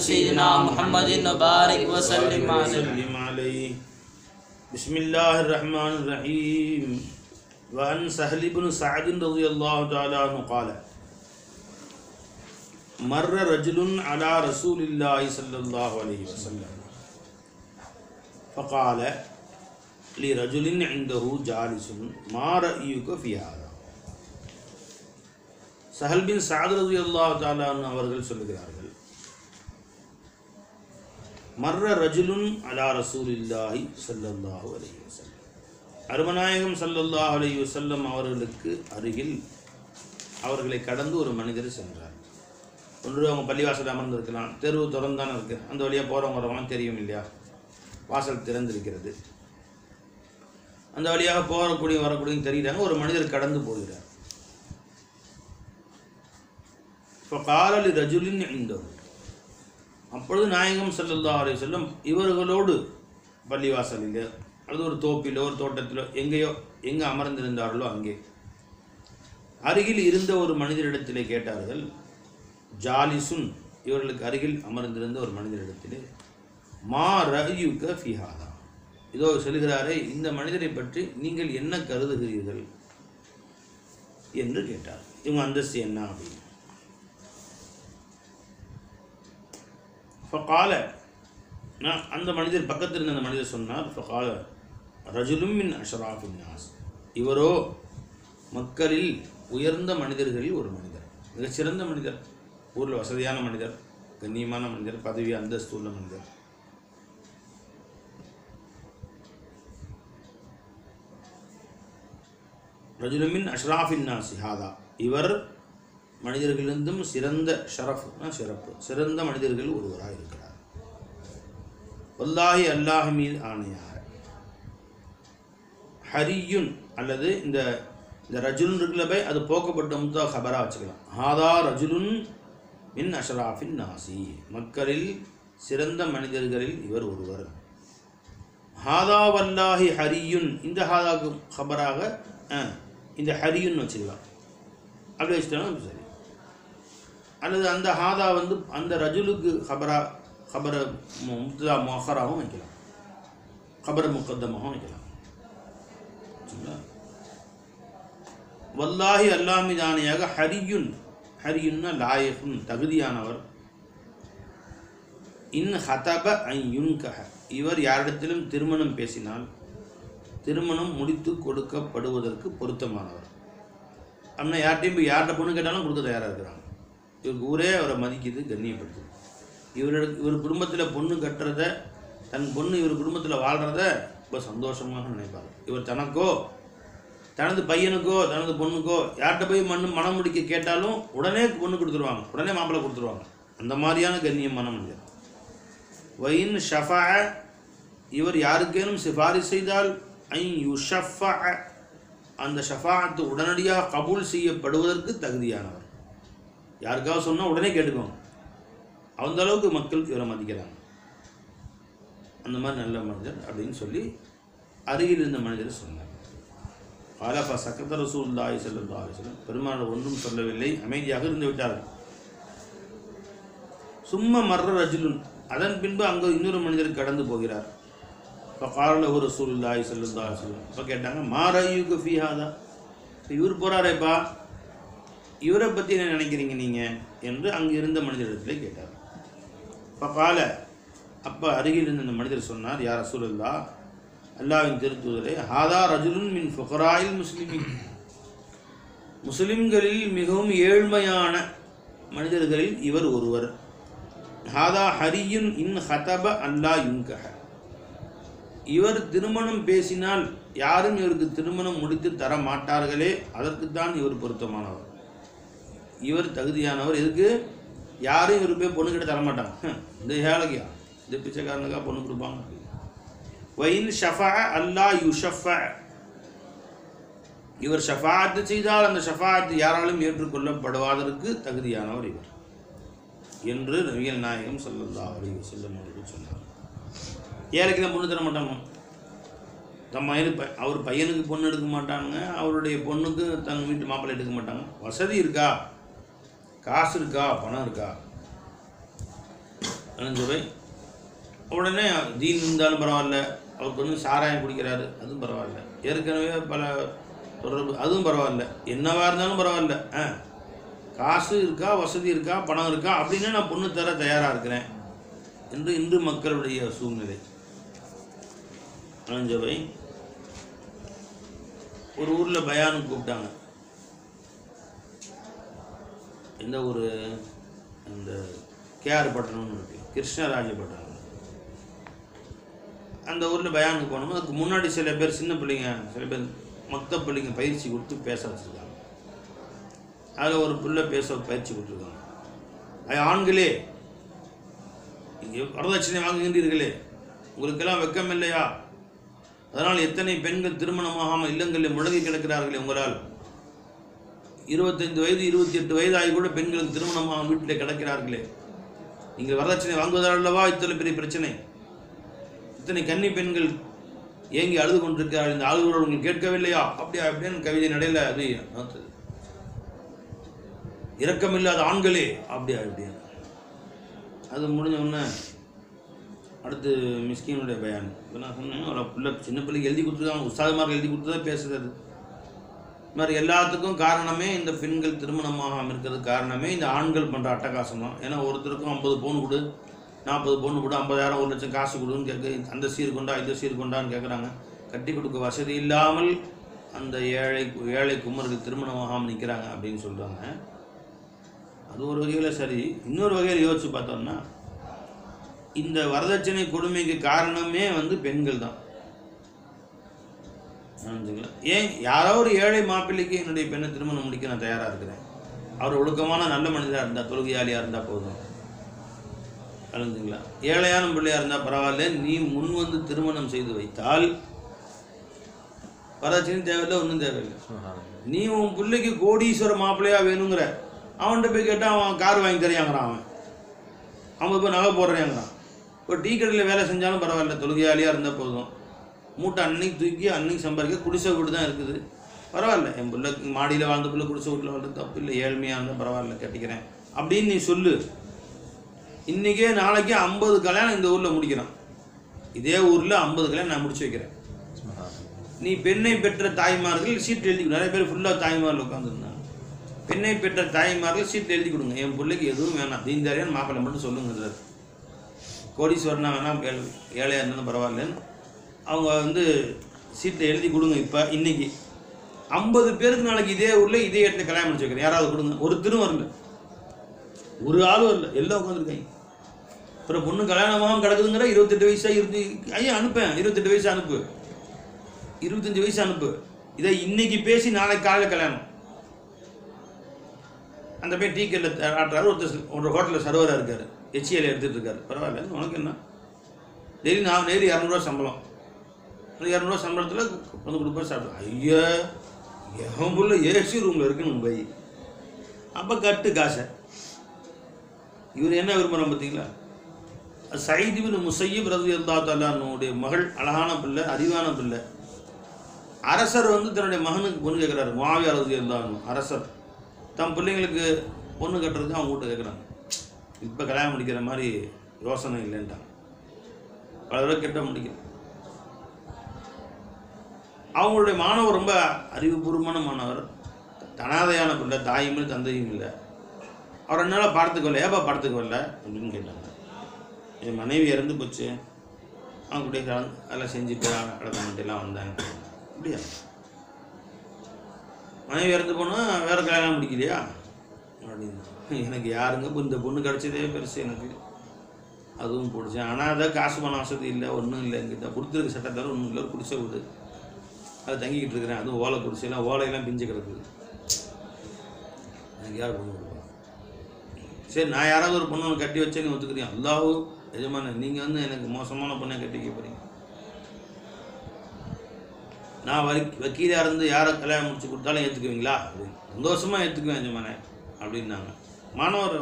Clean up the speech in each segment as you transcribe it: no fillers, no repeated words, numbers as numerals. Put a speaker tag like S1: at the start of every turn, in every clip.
S1: سيدنا محمد وبارك وسلم
S2: عليه. بسم الله الرحمن الرحيم. وعن سهل بن سعد رضي الله تعالى عنه قال مر رجل على رسول الله صلى الله عليه وسلم فقال لرجل عنده جالس ما رأيك في هذا. சஹல் பின் சஅத் ரலியல்லாஹு தஆலா அன்ஹு அவர்கள் சொல்லுகிறார்கள், மர்ர ரஜுலுன் அலா ரசூலில்லாஹி ஸல்லல்லாஹு அலைஹி வஸல்லம், அருமநாயகம் ஸல்லல்லாஹு அலைஹி வஸல்லம் அவர்களுக்கு அருகில் அவர்களை கடந்து ஒரு மனிதர் சென்றார். ஒன்று அவங்க பள்ளிவாசல் அமர்ந்திருக்கலாம், தெருவு திறந்தானே இருக்கு, அந்த வழியாக போகிறவங்க வரவங்களாம் தெரியும் இல்லையா, வாசல் திறந்திருக்கிறது, அந்த வழியாக போகக்கூடிய வரக்கூடிய தெரியுறாங்க. ஒரு மனிதர் கடந்து போகிறார். இப்போ காலலி ரஜுலின் இந்தோ, அப்பொழுது நாயகம் ஸல்லல்லாஹு அலைஹி வஸல்லம் இவர்களோடு பள்ளிவாசலில் அல்லது ஒரு தோப்பிலோ ஒரு தோட்டத்திலோ எங்கே அமர்ந்திருந்தார்களோ அங்கே அருகில் இருந்த ஒரு மனிதரிடத்திலே கேட்டார்கள். ஜாலிசுன், இவர்களுக்கு அருகில் அமர்ந்திருந்த ஒரு மனிதரிடத்திலே, மா ரஅயுக ஃபீ ஹாதா, இதோ சொல்கிறாரே இந்த மனிதரை பற்றி நீங்கள் என்ன கருதுகிறீர்கள் என்று கேட்டார். இவங்க அந்தஸ்து என்ன அப்படின்னு. ஃபகால, நான் அந்த மனிதர் பக்கத்தில் இருந்த அந்த மனிதர் சொன்னார், ஃபகால ரஜுலும் மின் அஷ்ராஃபின் நாஸ், இவரோ மக்களில் உயர்ந்த மனிதர்களில் ஒரு மனிதர், மிகச்சிறந்த மனிதர், ஊரில் வசதியான மனிதர், கண்ணியமான மனிதர், பதவி அந்தஸ்து உள்ள மனிதர். ரஜுலும் மின் அஷ்ராஃபின் நாஸ் ஹாதா, இவர் மனிதர்களிலிருந்தும் சிறந்த சிறப்பு சிறந்த மனிதர்கள் ஒருவராக இருக்கிறார். வல்லாஹி, அல்லாஹ் மீது ஆணையாக, ஹரியுன் அல்லது இந்த ரஜுலுன் இருக்குல்ல, அது போக்கப்பட்ட முத்தா ஹபரா வச்சுக்கலாம். ஹாதா ரஜுலுன் மின் அஷ்ராஃபின் நாசி, மக்களில் சிறந்த மனிதர்களில் இவர் ஒருவர். ஹாதா வல்லாஹி ஹரியுன், இந்த ஹாதாக்கு ஹபராக இந்த ஹரியுன் வச்சுக்கலாம், அப்படி வச்சுட்டாலும் சரி. அல்லது அந்த ஹாதா அந்த ரஜுலுக்கு ஹபர முப்தா முஅக்கராகவும் வைக்கலாம், ஹபர முகத்தமாகவும் வைக்கலாம். வல்லாஹி, அல்லாஹ் மீது ஆணையாக, ஹரியுன், ஹரியுன்னா லாயிகுன், தகுதியானவர். இன் ஹதப அன் யுன்கஹ, இவர் யாரிடத்திலும் திருமணம் பேசினால் திருமணம் முடித்து கொடுக்கப்படுவதற்கு பொருத்தமானவர். அப்படின்னா யார்கிட்டையும் போய் யார்கிட்ட பொண்ணு கேட்டாலும் கொடுக்க தயாராக இருக்கிறாங்க. இவருக்கு ஊரே அவரை மதிக்குது, கண்ணியப்படுத்துது. இவர் குடும்பத்தில் பொண்ணு கட்டுறத, தன் பொண்ணு இவர் குடும்பத்தில் வாழ்கிறத ரொம்ப சந்தோஷமாக நினைப்பார். இவர் தனக்கோ தனது பையனுக்கோ தனது பொண்ணுக்கோ யார்கிட்ட போய் மனம் முடிக்க கேட்டாலும் உடனே பொண்ணு கொடுத்துருவாங்க, உடனே மாப்பிள்ளை கொடுத்துருவாங்க. அந்த மாதிரியான கண்ணியமான மனிதர். வைன் ஷஃபா, இவர் யாருக்கேனும் சிபாரிசு செய்தால், ஐ யுஷஃபா, அந்த ஷஃபாஅத்து உடனடியாக கபூல் செய்யப்படுவதற்கு தகுதியானவர். யாருக்காவது சொன்னால் உடனே கேட்டுக்கோங்க, அந்த அளவுக்கு மக்கள் இவரை மதிக்கிறாங்க. அந்த மாதிரி நல்ல மனிதர் அப்படின்னு சொல்லி அருகில் இருந்த மனிதர் சொன்னார். ஆலஃபா சக்கத்த ரசூலுல்லாஹி ஸல்லல்லாஹு அலைஹி வஸல்லம், பெருமாள் ஒன்றும் சொல்லவில்லை, அமைதியாக இருந்து விட்டார்கள். சும்ம மர்ர ரஜுலுன், அதன் பின்பு அங்கே இன்னொரு மனிதர் கடந்து போகிறார். இப்போ காரலஹு ரசூலுல்லாஹி ஸல்லல்லாஹு அலைஹி வஸல்லம், இப்போ கேட்டாங்க, மா ரஅயுக ஃபீ ஹாதா, இவர் போகிறாரேப்பா, இவரை பற்றி என்ன நினைக்கிறீங்க நீங்கள் என்று அங்கு இருந்த மனிதரிடத்தில் கேட்டார். இப்போ கால, அப்போ அருகில் இருந்த அந்த மனிதர் சொன்னார், யா ரசூலல்லாஹ், அல்லாஹ்வின் திருத்தூதரே, ஹாதா ரஜுலுன் மின் ஃபுகராயில் முஸ்லிமின், முஸ்லிம்களில் மிகவும் ஏழ்மையான மனிதர்களில் இவர் ஒருவர். ஹாதா ஹரியுன் இன் ஹதப அல்லா யுன்கஹ, இவர் திருமணம் பேசினால் யாரும் இவருக்கு திருமணம் முடித்து தர மாட்டார்களே, அதற்குத்தான் இவர் பொருத்தமானவர், இவர் தகுதியானவர். எதுக்கு? யாரும் இவர் போய் பொண்ணு கிட்ட தரமாட்டாங்க, இந்த ஏழைக்கா இந்த பிச்சைக்காரனுக்கா பொண்ணு கொடுப்பாங்க. வைன் ஷஃபா அல்லா யுஷஃபா, இவர் ஷஃபாஅத்து செய்தால் அந்த ஷஃபாஅத்து யாராலும் ஏற்றுக்கொள்ளப்படுவதற்கு தகுதியானவர் இவர் என்று நபிகள் நாயகம் ஸல்லல்லாஹு அலைஹி வஸல்லம் அவர்கள் சொன்னார். ஏழைக்கு தான் பொண்ணு தர மாட்டாங்க, அவர் பையனுக்கு பொண்ணு எடுக்க மாட்டாங்க, அவருடைய பொண்ணுக்கு தன் வீட்டு மாப்பிள்ளை எடுக்க மாட்டாங்க. வசதி இருக்கா, காசு இருக்கா, பணம் இருக்கா, ரூபாய். உடனே தீன் இருந்தாலும் பரவாயில்ல, அவருக்கு வந்து சாராயம் குடிக்கிறாரு அதுவும் பரவாயில்ல, ஏற்கனவே பல தொடர்பு அதுவும் பரவாயில்ல, என்னவா இருந்தாலும் பரவாயில்ல, காசு இருக்கா, வசதி இருக்கா, பணம் இருக்கா அப்படின்னா நான் பொண்ணு தர தயாராக இருக்கிறேன் என்று இந்து மக்களுடைய சூழ்நிலை. அஞ்சவை ஒரு ஊரில் பயானுக்கு கூப்பிட்டாங்க. எந்த ஒரு அந்த கேஆர் பட்டணம்னு இருக்கு, கிருஷ்ணராஜபட்டணம். அந்த ஊரில் பயானுக்கு போனோம். அதுக்கு முன்னாடி சில பேர் சின்ன பிள்ளைங்க, சில பேர் மொத்த பிள்ளைங்க பயிற்சி கொடுத்து பேச வச்சுருக்காங்க. அதில் ஒரு பிள்ளை பேச பயிற்சி கொடுத்துருக்காங்க. அது ஆண்களே, இங்கே வரதட்சணை வாங்குகின்றீர்களே, உங்களுக்கெல்லாம் வெக்கம் இல்லையா? அதனால் எத்தனை பெண்கள் திருமணமாகாமல் இல்லங்களில் முழங்கி கிடக்கிறார்களே உங்களால். 25 வயது 28 வயது ஆகி கூட பெண்களுக்கு திருமணமாக வீட்டில் கிடக்கிறார்களே. நீங்கள் வரதட்சணை வாங்குவதால் அல்லவா இத்தனை பெரிய பிரச்சனை. இத்தனை கன்னி பெண்கள் ஏங்கி அழுது கொண்டிருக்கிறார்கள். இந்த ஆளுநர் உங்களுக்கு கேட்கவில்லையா? அப்படியா அப்படின்னு கவிதை நடையில் அது இரக்கமில்லாத ஆண்களே அப்படியா அப்படியா. அது முடிஞ்ச உடனே அடுத்து மிஸ்கினுடைய பயான். இப்போ நான் சொன்னேன், ஒரு பிள்ளை சின்ன பிள்ளைக்கு எழுதி கொடுத்துருக்காங்க, உஸ்தாதுமார்கள் எழுதி கொடுத்து தான் பேசுகிறது. இது மாதிரி எல்லாத்துக்கும் காரணமே இந்த பெண்கள் திருமணமாகாமல் இருக்கிறது காரணமே இந்த ஆண்கள் பண்ணுற அட்டகாசம் தான். ஏன்னா ஒருத்தருக்கும் 50 பவுன் கொடு, 40 பவுன் கொடு, 50,000 1 லட்சம் காசு கொடுன்னு கேட்க, அந்த சீர் கொண்டா இந்த சீர் கொண்டான்னு கேட்குறாங்க. கட்டி கொடுக்க வசதி இல்லாமல் அந்த ஏழை குமர்கள் திருமணமாகாமல் நிற்கிறாங்க அப்படின்னு சொல்கிறாங்க. அது ஒரு வகையில் சரி. இன்னொரு வகையில் யோசித்து பார்த்தோம்னா, இந்த வரதட்சணை கொடுமைக்கு காரணமே வந்து பெண்கள் தான். ஏன் யாரோ ஒரு ஏழை மாப்பிள்ளைக்கு என்னுடைய பெண்ணை திருமணம் முடிக்க நான் தயாராக இருக்கிறேன், அவர் ஒழுக்கமான நல்ல மனிதராக இருந்தால், தொழுகையாளியாக இருந்தால் போதும், அழுந்துங்களா. ஏழையான பிள்ளையாக இருந்தால் பரவாயில்ல, நீ முன் வந்து திருமணம் செய்து வைத்தால் வரதட்சணை தேவையில்லை, ஒன்றும் தேவையில்லை. நீ உன் பிள்ளைக்கு கோடீஸ்வர மாப்பிள்ளையாக வேணுங்கிற, அவன்கிட்ட போய் கேட்டால் அவன் கார் வாங்கி தரையாங்கிறான், அவன் போய் நகை போடுறேங்கிறான். இப்போ டீ கடையில் வேலை செஞ்சாலும் பரவாயில்ல, தொழுகையாளியாக இருந்தால் போதும், மூட்டை அன்னைக்கு தூக்கி அன்னைக்கு சம்பாதிக்க, குடிசை வீடு தான் இருக்குது, பரவாயில்ல, என் பிள்ளை மாடியில் வாழ்ந்த பிள்ளை குடிசை வீட்டில் வாழ்றது தப்பு இல்லை, ஏழ்மையாக இருந்தால் பரவாயில்ல கட்டிக்கிறேன் அப்படின்னு நீ சொல்லு. இன்றைக்கே நாளைக்கே 50 கல்யாணம் இந்த ஊரில் முடிக்கிறான். இதே ஊரில் 50 கல்யாணம் நான் முடிச்சு வைக்கிறேன். நீ பெண்ணை பெற்ற தாய்மார்கள் சீட்டு எழுதி, நிறைய பேர் ஃபுல்லாக தாய்மார்கள் உட்காந்துருந்தாங்க. பெண்ணை பெற்ற தாய்மார்கள் சீட்டு எழுதி கொடுங்க, என் பிள்ளைக்கு எதுவும் வேணாம், தீன்தாரியான்னு மாப்பிள்ளை மட்டும் சொல்லுங்கிறார். கோடீஸ்வரனா வேணாம், ஏழையாக இருந்தாலும் பரவாயில்லன்னு அவங்க வந்து சீட்டை எழுதி கொடுங்க. இப்போ இன்றைக்கி 50 பேருக்கு நாளைக்கு இதே ஊரில் இதே இடத்துல கல்யாணம் முடிச்சு வைக்கிறேன், யாராவது கொடுங்க. ஒருத்தரும் வரல, ஒரு ஆளும் வரல, எல்லாம் உட்காந்துருக்காங்க. அப்புறம் பொண்ணு கல்யாணமாக கிடக்குதுங்கிற 28 வயசாக ஐயா அனுப்பேன், 28 வயசு அனுப்பு, 25 வயசு அனுப்பு. இதை இன்னைக்கு பேசி நாளைக்கு காலையில் கல்யாணம். அந்த போய் டீ கடையில் ஆட்டுறாரு, ஒரு ஹோட்டலில் சர்வராக இருக்கார், ஹெச்ஏல எடுத்துகிட்டு இருக்காரு. பரவாயில்ல, உனக்கு என்ன, டெய்லி 200 சம்பளம், அந்த 200 சம்பளத்தில் வந்து கொடுப்பாரு சாப்பிட்டு. ஐயா எவன் புள்ள ஏசி ரூமில் இருக்குன்னு மும்பை, அப்போ கட்டு காசை. இவர் என்ன விரும்புகிறான் பார்த்தீங்களா? சயீத் இப்னு முஸய்யிப் ரலியல்லாஹு தஆலாவுடைய மகள், அழகான பிள்ளை, அறிவான பிள்ளை. அரசர் வந்து தன்னுடைய மகனுக்கு பொண்ணு கேட்குறாரு. முஆவியா ரலியல்லாஹு அன்ஹு அரசர் தம் பிள்ளைங்களுக்கு பொண்ணு கட்டுறதுக்கு அவங்க வீட்டு கேட்குறாங்க. இப்போ கல்யாணம் முடிக்கிற மாதிரி யோசனை இல்லைன்ட்டாங்க. பல தடவை கெட்ட முடிக்கல. அவங்களுடைய மாணவர் ரொம்ப அறிவுபூர்வமான மாணவர், தனாதையான பிள்ளை, தாயும் இல்லை தந்தையும் இல்லை. அவர் என்னால் படத்துக்கு ஏப்பா படத்துக்கு வரல அப்படின்னு கேட்டாங்க. என் மனைவி இறந்து போச்சு, அவங்க கூட அதெல்லாம் செஞ்சுட்டு கடத்த மட்டும் வந்தாங்க. அப்படியா, மனைவி இறந்து போனால் வேறு கல்யாணம் முடிக்கலையா அப்படின்னு. எனக்கு யாருங்க இப்போ இந்த பொண்ணு கிடச்சதே பெருசு எனக்கு, அதுவும் பிடிச்சேன். ஆனால் அதை காசு பணம் வசதி இல்லை, ஒன்றும் இல்லை, எங்கிட்ட கொடுத்துருக்கு சட்டத்தால் ஒன்றும் இல்லை, ஒரு குடிசை விடு, அதை தங்கிக்கிட்டு இருக்கிறேன். அதுவும் ஓலை குடிசையெல்லாம், ஓலையெல்லாம் பிஞ்சு கிடக்குது, எனக்கு யார் பொண்ணு கொடுப்பா? சரி, நான் யாராவது ஒரு பொண்ணு ஒன்று கட்டி வச்சேன்னு ஒத்துக்கிறேன். அல்லாஹ் எஜமான, நீங்கள் வந்து எனக்கு மோசமான பொண்ணை கட்டிக்க போகிறீங்க. நான் வக்கீலாக இருந்து யாரை கல்யாணம் முடிச்சு கொடுத்தாலும் ஏற்றுக்குவீங்களா அப்படின்னு. சந்தோஷமாக ஏற்றுக்குவேன் எஜமானே அப்படின்னாங்க. மாணவர்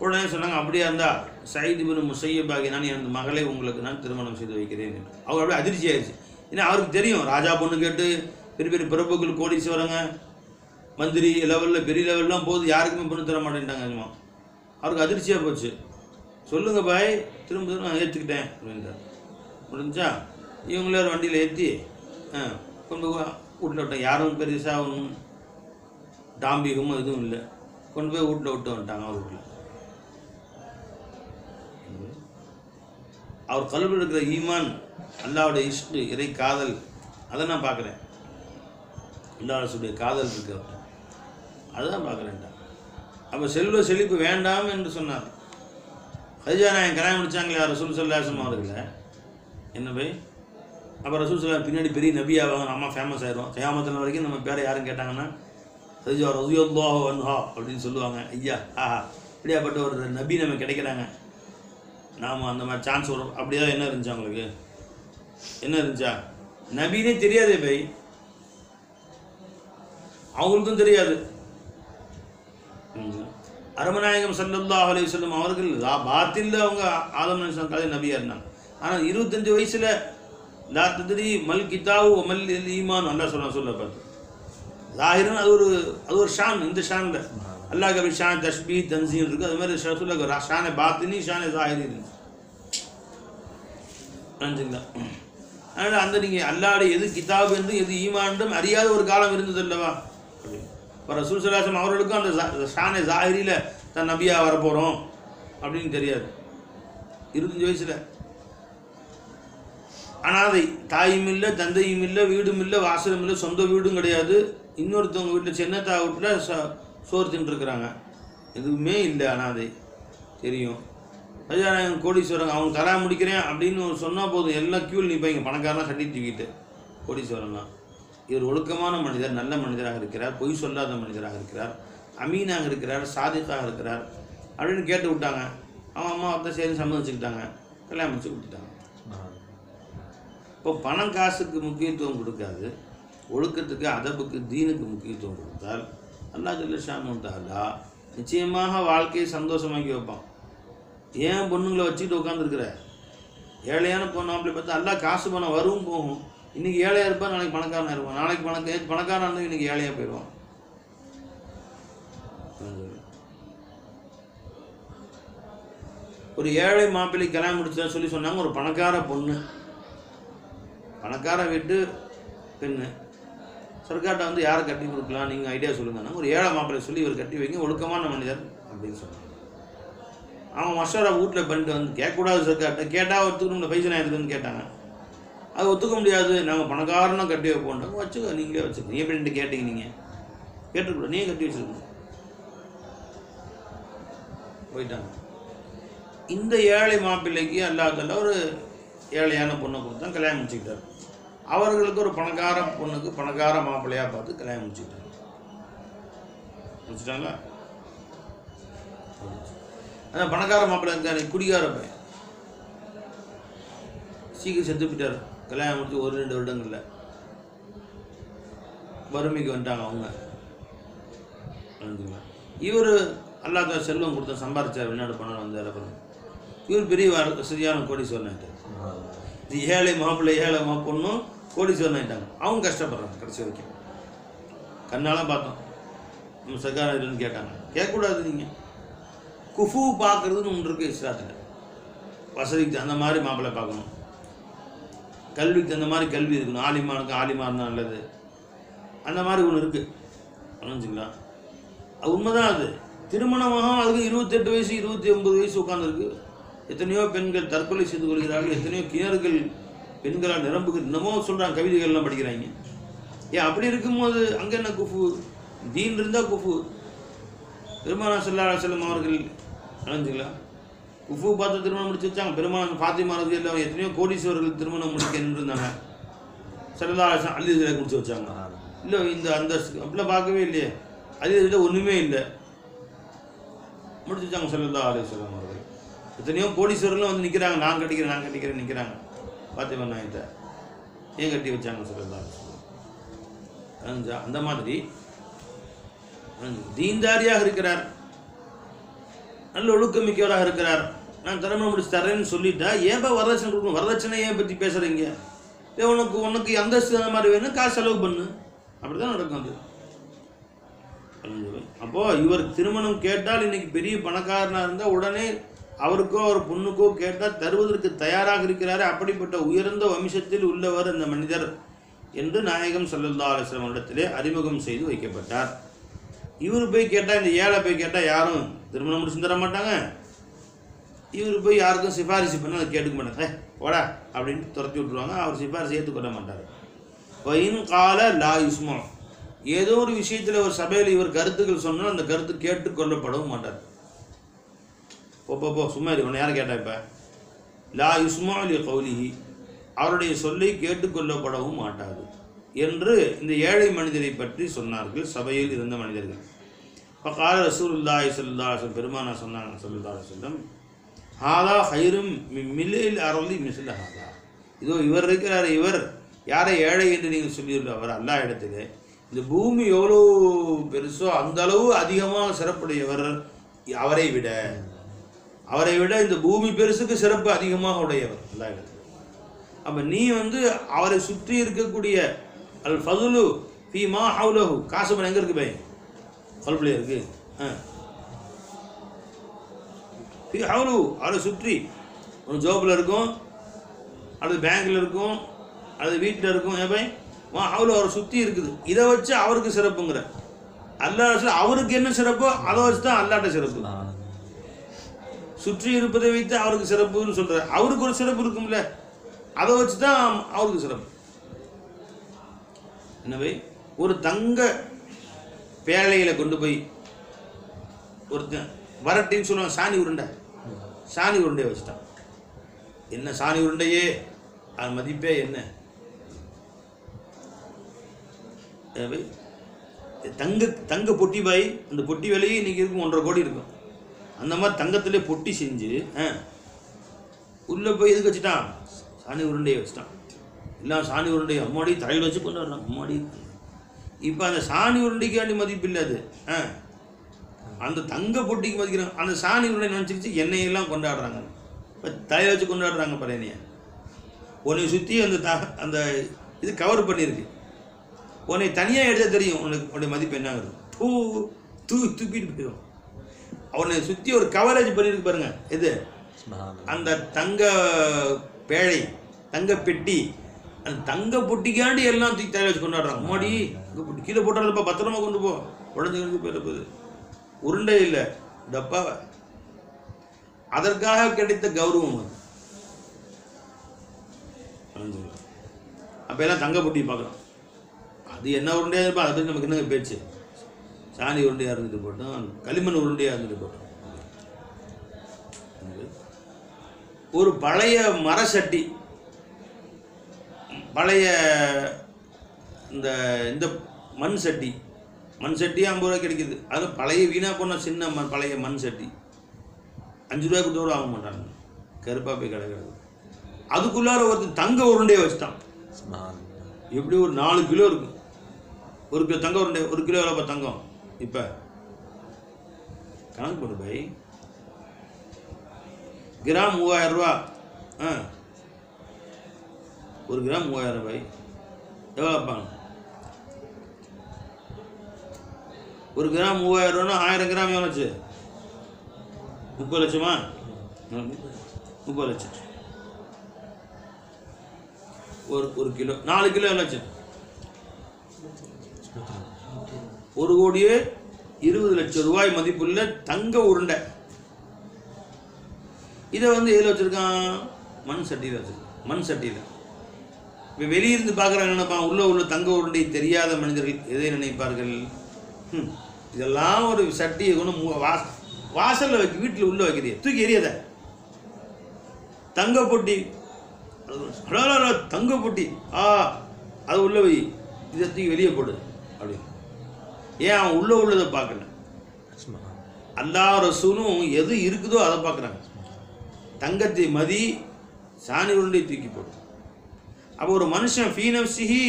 S2: உடனே சொன்னாங்க, அப்படியா இருந்தால் சயீத் இப்னு முஸய்யிப் ஆகிய நான் எனது மகளை உங்களுக்கு நான் திருமணம் செய்து வைக்கிறேன் என்று. அவர் அப்படியே அதிர்ச்சி ஆயிடுச்சு. ஏன்னா அவருக்கு தெரியும், ராஜா பொண்ணு கேட்டு பெரிய பெரிய பிரபுக்கள் கோடீஸ்வரங்க மந்திரி லெவலில் பெரிய லெவல்லாம் போது யாருக்குமே பொண்ணு தர மாட்டேன்ட்டாங்க. அவருக்கு அதிர்ச்சியாக போச்சு. சொல்லுங்கள் பாய், திரும்ப நான் ஏற்றுக்கிட்டேன் அப்படின்றார். முடிஞ்சா இவங்களே ஒரு வண்டியில் ஏற்றி கொண்டு வீட்டில் விட்டேன். யாரும் பெருசாக ஒன்றும் டாம்பிகமும் எதுவும் இல்லை. கொண்டு போய் வீட்டில் விட்டு வந்துட்டாங்க. அவர் வீட்டில் அவர் கல்வியில் இருக்கிற ஈமான், அல்லாவுடைய இஷ்டு, இறை காதல், அதை நான் பார்க்குறேன். அல்லாஹ்வுடைய காதல் இருக்கு அவர்கிட்ட, அதுதான் பார்க்குறேன்டா. அப்போ செல்வ செழிப்பு வேண்டாம் என்று சொன்னார். ஹதிஜா நாயகம் கல்யாணம் முடிச்சாங்களே ரசூல் ஸல்லல்லாஹு அலைஹி வஸல்லம் அவர்களை. என்ன போய் அப்போ ரசூல் ஸல்லல்லாஹு பின்னாடி பெரிய நபி ஆவாங்க, நம்ம ஃபேமஸ் ஆயிரும். கியாமத் வரைக்கும் நம்ம பேரை யாரும் கேட்டாங்கன்னா ஹதிஜா ரலியல்லாஹு அன்ஹா அப்படின்னு சொல்லுவாங்க. ஐயா ஆஹா, இப்படியாப்பட்ட ஒரு நபி நம்ம கிடைக்கிறாங்க, நாம் அந்த மாதிரி சான்ஸ் வரும். அப்படியே என்ன இருந்துச்சா உங்களுக்கு? என்ன இருந்துச்சா? நபினே தெரியாதே பை, அவங்களுக்கும் தெரியாது. அரமநாயகம் ஸல்லல்லாஹு அலைஹி வஸல்லம் அவர்கள் பாத்தில்ல அவங்க ஆதம் அலைஹிஸ்ஸலாம் காலையில் நபியாக இருந்தாங்க. ஆனால் 25 வயசில் லா தத்ரி மல் கிதாபு மல் ஈமான் அல்லாஹ் சொல்ல பார்த்து ஸாஹிரன். அது ஒரு ஷான். இந்த ஷானில் அல்லாஹ் அப்படி ஷான் தஷ்பீ தன்சீம் இருக்குது. அது மாதிரி ரசூலுல்லாஹ் ஷானே பாத்தினி ஷானே ஸாஹிரி இருந்துச்சு. புரிஞ்சுங்களா? அதனால் அந்த நீங்கள் அல்லாஹ்வுடைய எது கிதாப் என்றும் எது ஈமான் என்றும் அறியாத ஒரு காலம் இருந்தது அல்லவா? இப்போ ரசூல் ஸல்லல்லாஹு அலைஹி வஸல்லம் அவர்களுக்கும் அந்த ஷானே ஸாஹிரியில் தான் நபியாக வரப்போகிறோம் அப்படின்னு தெரியாது. 25 வயசில் அனாதை, தாயும் இல்லை, தந்தையும் இல்லை, வீடும் இல்லை, வாசலும் இல்லை, சொந்த வீடும் கிடையாது. இன்னொருத்தவங்க வீட்டில் சின்னத்தா வீட்டில் சோறு தின்ட்டுருக்குறாங்க. எதுவுமே இல்லை, அனாதை. தெரியும் ஹஜாராயன் கோடீஸ்வரன், அவங்க தரா முடிக்கிறேன் அப்படின்னு சொன்னால் போதும், எல்லாம் க்யூவில் நிற்பாங்க. பணக்காரலாம் சட்டி தூக்கிட்டு. கோடீஸ்வரன்லாம் இவர் ஒழுக்கமான மனிதர், நல்ல மனிதராக இருக்கிறார், பொய் சொல்லாத மனிதராக இருக்கிறார், அமீனாக இருக்கிறார், சாதிக்காக இருக்கிறார் அப்படின்னு கேட்டு விட்டாங்க. அவன் அம்மா வந்து சேர்ந்து சம்மதிச்சுக்கிட்டாங்க, கல்யாணம் முடிச்சு கொடுத்துட்டாங்க. இப்போ பணம் காசுக்கு முக்கியத்துவம் கொடுக்காது, ஒழுக்கத்துக்கு, அதபுக்கு, தீனுக்கு முக்கியத்துவம் கொடுத்தால் அல்லாஹ் ஜல்ல ஷானு தஆலா நிச்சயமாக வாழ்க்கையை சந்தோஷமாக்கி வைப்பான். ஏன் பொண்ணுங்களை வச்சுக்கிட்டு உட்காந்துருக்குற? ஏழையான பொண்ணாப்பிள்ளை பார்த்தா அல்லாஹ் காசு பணம் வரும் போகும். இன்றைக்கி ஏழையாக இருப்பான், நாளைக்கு பணக்காரனாக இருப்பான். நாளைக்கு பணக்காரனாக இருந்தால் இன்றைக்கி ஏழையாக போயிடுவான். ஒரு ஏழை மாப்பிள்ளை கல்யாணம் முடிச்சுதான் சொல்லி சொன்னாங்க. ஒரு பணக்கார பொண்ணு, பணக்கார வீட்டு பெண்ணு, சர்க்கார்ட்ட வந்து யாரை கட்டி கொடுக்கலாம் நீங்கள் ஐடியா சொல்லுங்கன்னா, ஒரு ஏழை மாப்பிள்ளை சொல்லி இவர் கட்டி வைங்க, ஒழுக்கமான மனிதர் அப்படின்னு சொன்னாங்க. அவன் மஷாரா வீட்டில் பண்ணிட்டு வந்து கேட்கக்கூடாது சர்க்கார்ட்ட. கேட்டால் ஒருத்துக்கு நம்மளை பைசனா இருக்குதுன்னு கேட்டாங்க. அது ஒத்துக்க முடியாது, நாங்கள் பணக்காரனா கட்டி வைப்போன்றாங்க. வச்சுக்க, நீங்களே வச்சுக்க. நீ எப்படின்ட்டு கேட்டீங்க? நீங்கள் கேட்டுக்கூட நீயே கட்டி வச்சுருக்கணும். போயிட்டாங்க. இந்த ஏழை மாப்பிள்ளைக்கு அல்லாஹ் தஆலா ஒரு ஏழையான பொண்ணை கொடுத்தா கல்யாணம் முடிச்சுக்கிட்டார். அவர்களுக்கு ஒரு பணக்கார பொண்ணுக்கு பணக்கார மாப்பிள்ளையாக பார்த்து கல்யாணம் முடிச்சுட்டாங்களா? ஆனால் பணக்கார மாப்பிள்ளை இருக்காரு, குடிகார பையன், சீக்கிரம் செத்து போயிட்டார். கல்யாணம் முடிச்சு 1-2 வருடங்களில் வறுமைக்கு வந்துட்டாங்க அவங்க. இவர் அல்லாஹ் தஆலா செல்வம் கொடுத்த சம்பாரிச்சார், வெளிநாடு பணம் வந்தார். அப்புறம் இவர் பெரிய சரியான கோடீஸ்வரன் ஆகிட்டார். இது ஏழை மாப்பிள்ளை ஏழை பொண்ணும் கோடீஸ்வரன் ஆகிட்டாங்க. அவங்க கஷ்டப்படுறாங்க கடைசி வரைக்கும். கண்ணாலாம் பார்த்தோம். நம்ம சர்க்காரின்னு கேட்டாங்க. கேட்கக்கூடாது. நீங்கள் குஃபு பார்க்குறதுன்னு ஒன்று இருக்குது இஸ்லாத்தில். வசதிக்கு தகுந்த மாதிரி மாப்பிள்ளை பார்க்கணும், கல்விக்கு தகுந்த மாதிரி கல்வி இருக்கணும். ஆலிமானுக்கு ஆலிமா இருந்தால் நல்லது, அந்த மாதிரி ஒன்று இருக்குது. புரிஞ்சுங்களா? அது உண்மைதான். அது திருமணமாக அதுக்கு 28 வயசு 29 வயசு உட்காந்துருக்கு. எத்தனையோ பெண்கள் தற்கொலை செய்து கொள்கிறார்கள், எத்தனையோ கிணறுகள் பெண்களால் நிரம்புகள். இன்னமும் சொல்கிறாங்க, கவிதைகள்லாம் படிக்கிறாங்க. ஏன் அப்படி இருக்கும்போது அங்கே என்ன குஃபு? தீன் இருந்தால் குஃபு. பெருமானார் ஸல்லல்லாஹு அலைஹி வஸல்லம் அவர்கள் நினைஞ்சுங்களா குஃபு பார்த்து திருமணம் முடிச்சு வச்சாங்க. பெருமானார் ஃபாத்திமா ரலியல்லாஹு எத்தனையோ கோடீஸ்வரர்கள் திருமணம் முடிக்க நின்றுருந்தாங்க. ஸல்லல்லாஹு அலைஹி வஸல்லம் அலி முடிச்சு வச்சாங்க. இல்லை இந்த அந்த அப்படிலாம் பார்க்கவே இல்லையே. அலி ஒன்றுமே இல்லை, முடிச்சு வச்சாங்க ஸல்லல்லாஹு அலைஹி வஸல்லம் அவர்கள். எத்தனையோ கோடீஸ்வரர்களும் வந்து நிற்கிறாங்க, நான் கட்டிக்கிறேன் நிற்கிறாங்க. ஃபாத்திமா நாயத்தை ஏன் கட்டி வச்சாங்க ஸல்லல்லாஹு அலைஹி வஸல்லம்? அந்த மாதிரி தீன்தாரியாக இருக்கிறார், நல்ல ஒழுக்கமிக்கவராக இருக்கிறார். நான் திருமணம் முடிச்சு தரேன்னு சொல்லிட்டா ஏன்பா வரதட்சணை கொடுக்கணும்? வரதட்சணை ஏன் பற்றி பேசுகிறீங்க? உனக்கு அந்தஸ்து அந்த மாதிரி வேணும், காசு செலவு பண்ணு. அப்படி தான் நடக்கும் அது. அப்போது இவர் திருமணம் கேட்டால் இன்றைக்கி பெரிய பணக்காரனாக இருந்தால் உடனே அவருக்கோ அவர் பொண்ணுக்கோ கேட்டால் தருவதற்கு தயாராக இருக்கிறாரு. அப்படிப்பட்ட உயர்ந்த வம்சத்தில் உள்ளவர் அந்த மனிதர் என்று நாயகம் ஸல்லல்லாஹு அலைஹி வஸல்லம் இடத்திலே அறிமுகம் செய்து வைக்கப்பட்டார். இவர் போய் கேட்டால், இந்த ஏழை போய் கேட்டால் யாரும் திருமணம் முடிச்சு தர மாட்டாங்க. இவர் போய் யாருக்கும் சிபாரிசு பண்ண அதை கேட்டுக்க மாட்டாங்க. ஓடா அப்படின்ட்டு துரத்தி விட்டுருவாங்க. அவர் சிபாரிசு ஏற்றுக்கொள்ள மாட்டார். வயின் கால லா யுஸ்மா, ஏதோ ஒரு விஷயத்தில் ஒரு சபையில் இவர் கருத்துக்கள் சொன்னால் அந்த கருத்து கேட்டுக்கொள்ளப்படவும் மாட்டார். போ சும்மா இரு, உன்னை யாரை கேட்டா இப்போ லா யுஸ்மா லி கௌலிஹி, அவருடைய சொல்லை கேட்டுக்கொள்ளப்படவும் மாட்டாது என்று இந்த ஏழை மனிதரை பற்றி சொன்னார்கள் சபையில் இருந்த மனிதர்கள். இப்போ கால ரசூலுல்லாஹி ஸல்லல்லாஹு அலைஹி வஸல்லம், பெருமானா சொன்னாங்க ஸல்லல்லாஹு அலைஹி வஸல்லம், ஹாதா ஹைரும் மில்லில் அருளி மிஸ்ல ஹாதா, இதோ இவர் இருக்கிறார், இவர் யாரை ஏழை என்று நீங்கள் சொல்லியிருக்க, அவர் அல்லாஹ் இடத்திலே இந்த பூமி எவ்வளோ பெருசோ அந்த அளவு அதிகமாக சிறப்புடையவர். அவரை விட இந்த பூமி பெருசுக்கு சிறப்பு அதிகமாக உடையவர் அல்லாஹ் இடத்துல. அப்போ நீ அவரை சுற்றி இருக்கக்கூடிய அல் ஃபதுலு ஃபி மா ஹவுலஹு, காசு பணம் எங்கே இருக்குது பை கல்பிலே இருக்குது. ஃபி ஹவுலு, அவரை சுற்றி ஒரு ஜோப்பில் இருக்கும், அல்லது பேங்கில் இருக்கும், அல்லது வீட்டில் இருக்கும். ஏன் பை மா ஹவுலு, அவரை சுற்றி இருக்குது. இதை வச்சு அவருக்கு சிறப்புங்கிற அல்லாஹ், அவருக்கு என்ன சிறப்போ அதை வச்சு தான் அல்லாட்ட சிறப்பு. சுற்றி இருப்பதை வைத்து அவருக்கு சிறப்புன்னு சொல்கிறார். அவருக்கு ஒரு சிறப்பு இருக்கும்ல, அதை வச்சு தான் அவருக்கு சிறப்பு. எனவே ஒரு தங்க பேழையில் கொண்டு போய் ஒருத்தன் வரட்டின்னு சொல்லுவான், சாணி உருண்டையை வச்சுட்டான். என்ன சாணி உருண்டையே, அது மதிப்பே என்ன? தங்க பொட்டி பாய், அந்த பொட்டி விலையே இன்னைக்கு இருக்கும் 1.5 கோடி இருக்கும். அந்த மாதிரி தங்கத்திலே பொட்டி செஞ்சு உள்ளே போய் எதுக்கு வச்சுட்டான்? சாணி உருண்டையை வச்சுட்டான். எல்லாம் சாணி உருண்டையை அம்மாடி தலையில் வச்சு கொண்டு வர்றான். அம்மாடி இப்போ அந்த சாணி உருண்டைக்காண்டி மதிப்பு இல்லை. அது அந்த தங்க பொட்டிக்கு மதிக்கிறாங்க. அந்த சாணி உருண்டை நினச்சிக்கிச்சு எண்ணெயெல்லாம் கொண்டாடுறாங்க. இப்போ தலையில் வச்சு கொண்டாடுறாங்க. பழையனைய உன்னை சுற்றி அந்த இது கவர் பண்ணியிருக்கு. உன்னை தனியாக எடுத்தால் தெரியும் உன்னுடைய மதிப்பு என்னங்கிறது. தூக்கிட்டு போயிடும். அவனை சுற்றி ஒரு கவரேஜ் பண்ணியிருக்கு பாருங்க. இது அந்த தங்க பேழை, தங்க பெட்டி, அந்த தங்க பொட்டிக்காண்டி எல்லாம் தூக்கி தலையில் வச்சு கொண்டாடுறாங்க. மாடி கீழே போட்டுறதுப்பா, பத்திரமா கொண்டு போ, உடஞ்சி போயிருப்பது. உருண்டை இல்லை, டப்பாவை. அதற்காக கிடைத்த கௌரவம் அது. அப்போ எல்லாம் தங்க பொட்டி பார்க்குறோம். அது என்ன உருண்டையாக இருப்பா, அதை பற்றி நமக்கு என்னங்க பேச்சு? சாணி உருண்டையாக இருந்துட்டு போட்டோம், களிமண் உருண்டையாக இருந்துட்டு போட்டோம். ஒரு பழைய மர சட்டி, பழைய இந்த மண் சட்டி 50 ரூபாய்க்கு கிடைக்குது. அதில் பழைய வீணாக போன சின்ன பழைய மண் சட்டி 5 ரூபாய்க்கு தூரம் ஆக மாட்டாங்க. கருப்பாக போய் கிடக்கிறது. அதுக்குள்ளார ஒருத்தர் தங்க உருண்டையை வச்சுட்டான். எப்படி ஒரு 4 கிலோ இருக்கும். 1 கிலோ தங்க உருண்டை, 1 கிலோ எவ்வளோப்பா தங்கம்? இப்போ கணக்கு பண்ணு பை. கிராம் 3000 ரூபா. 1 கிராம் 3000 ரூபாய் எவ்வளோப்பாங்க? 1 கிராம் 3000 ரூபான்னா 1000 கிராம் எவ்வளோச்சு? 30 லட்சமா? 30 லட்சம். ஒரு கிலோ 4 கிலோ எவ்வளோச்சு? 1,20,00,000 ரூபாய் மதிப்புள்ள தங்க உருண்டை. இதை எதில் வச்சுருக்கான்? மண் சட்டியில் வச்சுருக்கான். மண் சட்டியில். இப்போ வெளியிருந்து பார்க்குறாங்க, நினைப்பான் உள்ள தங்க உருண்டை தெரியாத மனிதர்கள் எதை நினைப்பார்கள்? இதெல்லாம் ஒரு சட்டியை கொண்டு வாசலில் வைக்க, வீட்டில் உள்ளே வைக்கிறிய, தூக்கி எறியத. தங்க பொட்டி, தங்க பொட்டி, அது உள்ள வை, இதை தூக்கி வெளியே போடு அப்படி. ஏன் அவன் உள்ளதை பார்க்கல? அல்லாஹ் ரசூலும் எது இருக்குதோ அதை பார்க்குறாங்க. தங்கத்தை மதி, சாணி உருண்டை தூக்கி போடு. அப்போ ஒரு மனுஷன் ஃபீனப்சிஹி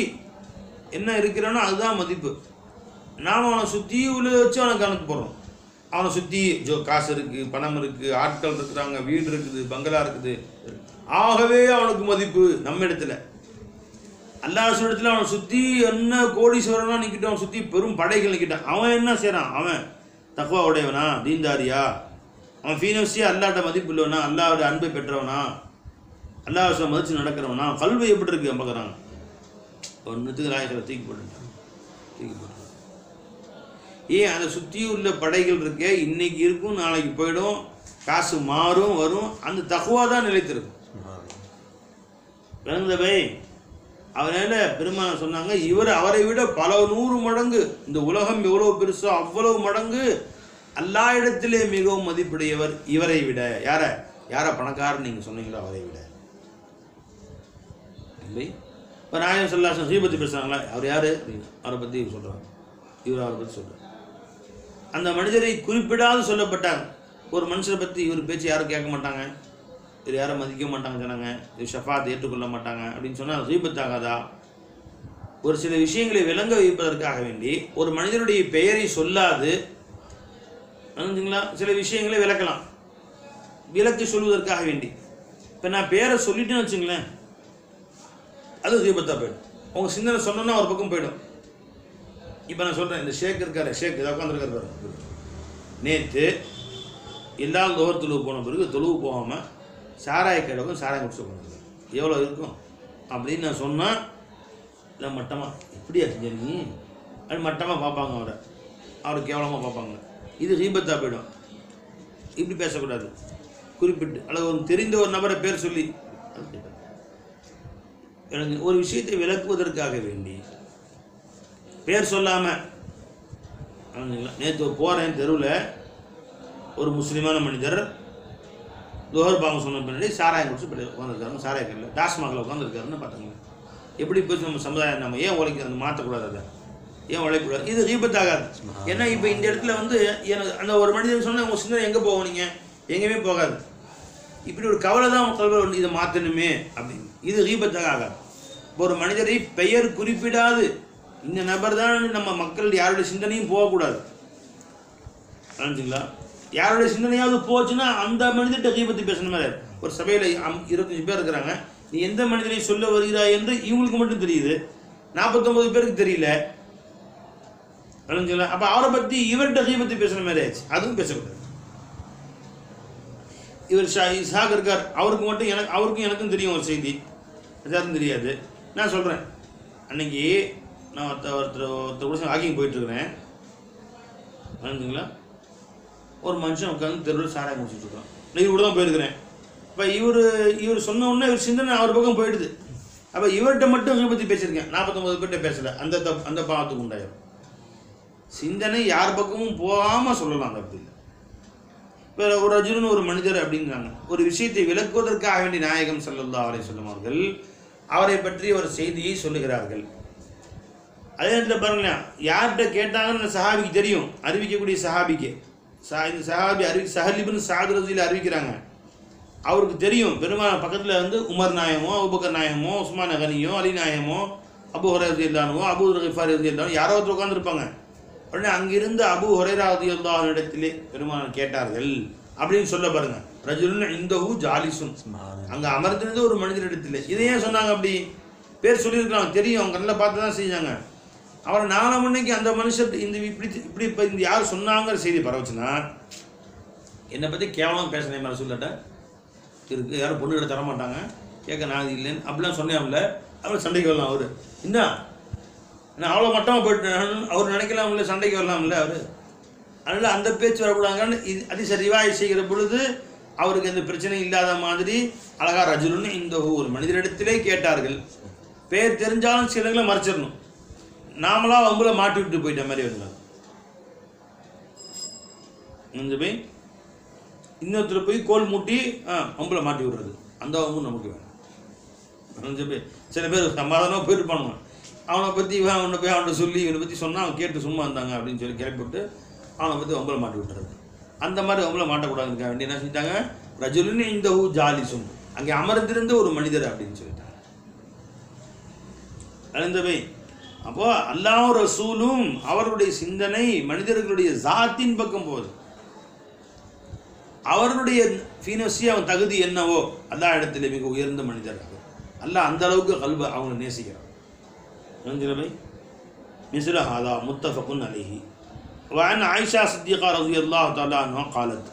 S2: என்ன இருக்கிறானோ அதுதான் மதிப்பு. நாம் அவனை சுற்றி உள்ளதை வச்சு அவனை கணக்கு போடுறோம். அவனை சுற்றி காசு இருக்குது, பணம் இருக்குது, ஆட்கள் இருக்கிறாங்க, வீடு இருக்குது, பங்களா இருக்குது, ஆகவே அவனுக்கு மதிப்பு நம்ம இடத்துல. அல்லாஹ் இடத்துல அவனை சுற்றி என்ன கோடீஸ்வரனா நிற்கிட்டான், அவன் சுற்றி பெரும் படைகள் நிற்கிட்டான். அவன் என்ன செய்கிறான்? அவன் தக்வா உடையவனா, தீன்தாரியா, அவன் ஃபீனோசியாக அல்லாட்ட மதிப்பு இல்லவனா, அல்லாவோட அன்பை பெற்றவனா, அல்லாஹ் மதித்து நடக்கிறவனா, கல்வி எப்படி இருக்கு பார்க்குறாங்க. ஒன்றுத்துக்கு நாயகரை தூக்கி போட்டுட்டான். ஏன் அந்த சுற்றி உள்ள படைகள் இருக்கே, இன்னைக்கு இருக்கும் நாளைக்கு போயிடும், காசு மாறும் வரும், அந்த தக்வா தான் நிலைத்திருக்கும். விளங்குதவை அவனால பெருமான சொன்னாங்க, இவர் அவரை விட பல 100 மடங்கு, இந்த உலகம் எவ்வளோ பெருசோ அவ்வளவு மடங்கு அல்லாஹ் இடத்திலே மிகவும் மதிப்புடையவர் இவரை விட. யாரை பணக்காரன் நீங்கள் சொன்னீங்களோ அவரை விட இல்லை. இப்போ நாயகம் ஸல்லல்லாஹு அலைஹி வஸல்லம் பேசுகிறாங்களா, அவர் யார் அப்படின்னு அவரை பற்றி சொல்கிறாங்க, இவர் அவரை பற்றி சொல்கிறார். அந்த மனிதரை குறிப்பிடாது சொல்லப்பட்டாங்க. ஒரு மனுஷரை பற்றி இவர் பேச்சு யாரும் கேட்க மாட்டாங்க, இவர் யாரும் மதிக்க மாட்டாங்க சொன்னாங்க, இவர் ஷஃபாத் ஏற்றுக்கொள்ள மாட்டாங்க அப்படின்னு சொன்னால் கீபத் ஆகாதா? ஒரு சில விஷயங்களை விளங்க வைப்பதற்காக வேண்டி ஒரு மனிதனுடைய பெயரை சொல்லாது புரிஞ்சுங்களா, சில விஷயங்களை விளக்கலாம், விளக்கி சொல்வதற்காக வேண்டி. இப்போ நான் பேரை சொல்லிட்டேன்னு வச்சுங்களேன், அது கீபத்தாக போயிடும். உங்கள் சிந்தனை சொன்னோன்னா ஒரு பக்கம் போயிடும். இப்போ நான் சொல்கிறேன், இந்த ஷேக் இருக்காரு, ஷேக் இதை உட்காந்துருக்காரு பாரு, நேற்று எல்லா லோகர் தொழுவு போன பிறகு தொழுவு போகாமல் சாராய கடைக்கும் சாராயம் குடிச்சு உட்காந்துருக்காரு. எவ்வளோ இருக்கும் அப்படின்னு நான் சொன்னால், இல்லை மட்டமாக எப்படியா செஞ்ச நீ அப்படி மட்டமாக பார்ப்பாங்க, அவரை கேவலமாக பார்ப்பாங்க. இது கீபத்தாக போயிடும். இப்படி பேசக்கூடாது. குறிப்பிட்டு அல்லது ஒரு தெரிந்த ஒரு நபரை பேர் சொல்லி எனக்கு ஒரு விஷயத்தை விளக்குவதற்காக வேண்டி பேர் சொல்லாமல், நேற்று போகிறேன் தெருவில் ஒரு முஸ்லீமான மனிதர் துஹர் பாங்க சொன்ன பின்னாடி சாராயம் குடிச்சு உட்காந்துருக்காருங்க, சாராய கடையில் டாஸ்மாகில் உட்காந்துருக்காருன்னு பார்த்தாங்க. எப்படி போய் நம்ம சமுதாயம் நம்ம ஏன் உழைக்க மாற்றக்கூடாது, அதை ஏன் உழைக்கக்கூடாது? இது கீபத்தாகாது. ஏன்னா இப்போ இந்த இடத்துல எனக்கு அந்த ஒரு மனிதன் சொன்னால் உங்கள் சின்ன எங்கே போவோம், நீங்கள் எங்கேயுமே போகாது. இப்படி ஒரு கவலை தான் கல்வி இதை மாற்றணுமே அப்படின்னு. இது கீபத்தாக ஆகாது. இப்போ ஒரு மனிதரை பெயர் குறிப்பிடாது, இந்த நபர் தான் நம்ம மக்கள் யாருடைய சிந்தனையும் போகக்கூடாது. புரிஞ்சுங்களா? யாருடைய சிந்தனையாவது போச்சுன்னா அந்த மனிதர்கிட்ட கீபத்தை பேசணும். மாதிரி ஒரு சபையில் 25 பேர் இருக்கிறாங்க, நீ எந்த மனிதனை சொல்ல வருகிறாய் என்று இவங்களுக்கு மட்டும் தெரியுது, 49 பேருக்கு தெரியல. புரிஞ்சுங்களா? அப்போ அவரை பற்றி இவர்கிட்ட கீபத்தை பேசுன மாதிரி ஆச்சு. அதுவும் பேசக்கூடாது. இவர் இஸ்ஹாக் இருக்கார், அவருக்கும் எனக்கும் தெரியும் ஒரு செய்தி, யாருக்கும் தெரியாது. நான் சொல்கிறேன், அன்னைக்கு நான் ஒருத்தர் கூட வாக்கிங் போயிட்டுருக்கிறேன். புரிஞ்சுங்களா? ஒரு மனுஷன் உட்காந்து தெருவில் சாராயம் முடிச்சுட்ருக்கோம். நான் இவர் கூட தான் போயிருக்கிறேன். இப்போ இவர் சொன்ன உடனே இவர் சிந்தனை அவர் பக்கம் போயிடுது. அப்போ இவர்கிட்ட மட்டும் இவரை பற்றி பேசியிருக்கேன், 49 பேர்கிட்ட பேசலை. அந்த பாவத்துக்கு உண்டாயிரும். சிந்தனை யார் பக்கமும் போகாமல் சொல்லலாம், அந்த அப்படி இல்லை. இப்போ ஒரு ரஜுலுன்னு ஒரு மனிதர் அப்படிங்கிறாங்க, ஒரு விஷயத்தை விளக்குவதற்காக வேண்டிய நாயகம் ஸல்லல்லாஹு அலைஹி வஸல்லம் அவர்கள் அவரை பற்றி ஒரு செய்தியை சொல்லுகிறார்கள். அதே நேரத்தில் பாருங்களேன், யார்கிட்ட கேட்டாங்கன்னு சஹாபிக்கு தெரியும், அறிவிக்கக்கூடிய சஹாபிக்கு. இந்த சஹாபி சஹல் இப்னு சஅத் ரலியல்லாஹு அறிவிக்கிறாங்க, அவருக்கு தெரியும் பெருமாள் பக்கத்தில் உமர் நாயகமோ, அபூபக்கர் நாயகமோ, உஸ்மான் கனியோ, அலி நாயகமோ, அபூ ஹுரைரா ரலியல்லாஹு, அபூ கிஃபாரி ரலியல்லாஹு, யாரோ ஒருத்தர் உட்காந்துருப்பாங்க. உடனே அங்கிருந்து அபூ ஹுரைரா ரலியல்லாஹு இடத்திலே பெருமாள் கேட்டார்கள் அப்படின்னு சொல்ல பாருங்க. ரஜுலுன் இந்தஹு ஜாலிசுன், அங்கே அமர்ந்திருந்த ஒரு மனிதனிடத்தில். இதை ஏன் சொன்னாங்க? அப்படி பேர் சொல்லியிருக்கலாம், தெரியும், அவங்க கண்ணில் பார்த்து தான் செஞ்சாங்க. அவரை 4 மணிக்கு அந்த மனுஷன் இப்படி இப்போ இந்த யார் சொன்னாங்கிற செய்தி பரவச்சுன்னா, என்னை பற்றி கேவலம் பேசினேன் மேலே சொல்லட்ட இருக்குது, யாரும் பொண்ணு கிட்ட தரமாட்டாங்க, கேட்க நான் இல்லைன்னு அப்படிலாம் சொன்னேன்ல, அப்புறம் சண்டைக்கு வரலாம். அவர் என்ன நான் அவ்வளோ மட்டமாக போயிட்டு அவர் நினைக்கலாம்ல, சண்டைக்கு வரலாம்ல அவர். அதனால் அந்த பேச்சு வரக்கூடாதுன்னு அதிச ரிவாய் செய்கிற பொழுது அவருக்கு எந்த பிரச்சனையும் இல்லாத மாதிரி அழகா ரஜுலுன்னு இந்த ஒரு மனிதரிடத்திலே கேட்டார்கள். பேர் தெரிஞ்சாலும் சிலங்களை மறைச்சிடணும், நாமளாக வம்புல மாட்டி விட்டு போயிட்ட மாதிரி வரலாம். போய் இன்னொருத்தர் போய் கோல் மூட்டி வம்புல மாட்டி விடுறது, அந்த வம்பு நமக்கு வேணும். போய் சில பேர் சமாதானமாக போயிருப்பானுங்க, அவனை பற்றி அவனை போய் அவன்கிட்ட சொல்லி இவனை பற்றி சொன்னால் அவன் கேட்டு சும்மா இருந்தாங்க அப்படின்னு சொல்லி கிளப்பி விட்டு அவனை பற்றி வம்புல மாட்டி விட்டுறது. அந்த மாதிரி வம்புல மாட்டக்கூடாதுன்னு வேண்டி என்ன செஞ்சிட்டாங்க, ரஜுலுன்னு இந்த ஜாலிசும், அங்கே அமர்ந்திருந்த ஒரு மனிதர் அப்படின்னு சொல்லிட்டாங்க. அழிந்தவை. அப்போ அல்லாஹ் ரசூலும் அவர்களுடைய சிந்தனை மனிதர்களுடைய ஜாத்தின் பக்கம் போகுது. அவர்களுடைய ஃபீனோசி அவன் தகுதி என்னவோ அல்லாஹ் இடத்துல மிக உயர்ந்த மனிதர். அல்லாஹ் அந்த அளவுக்கு கல்ப அவங்களை நேசிக்கிறான். மிஸ்ல ஹாதா முத்தஃபகுன் அலைஹி. وعن عائشة صديقة رضي الله تعالى عنها قالت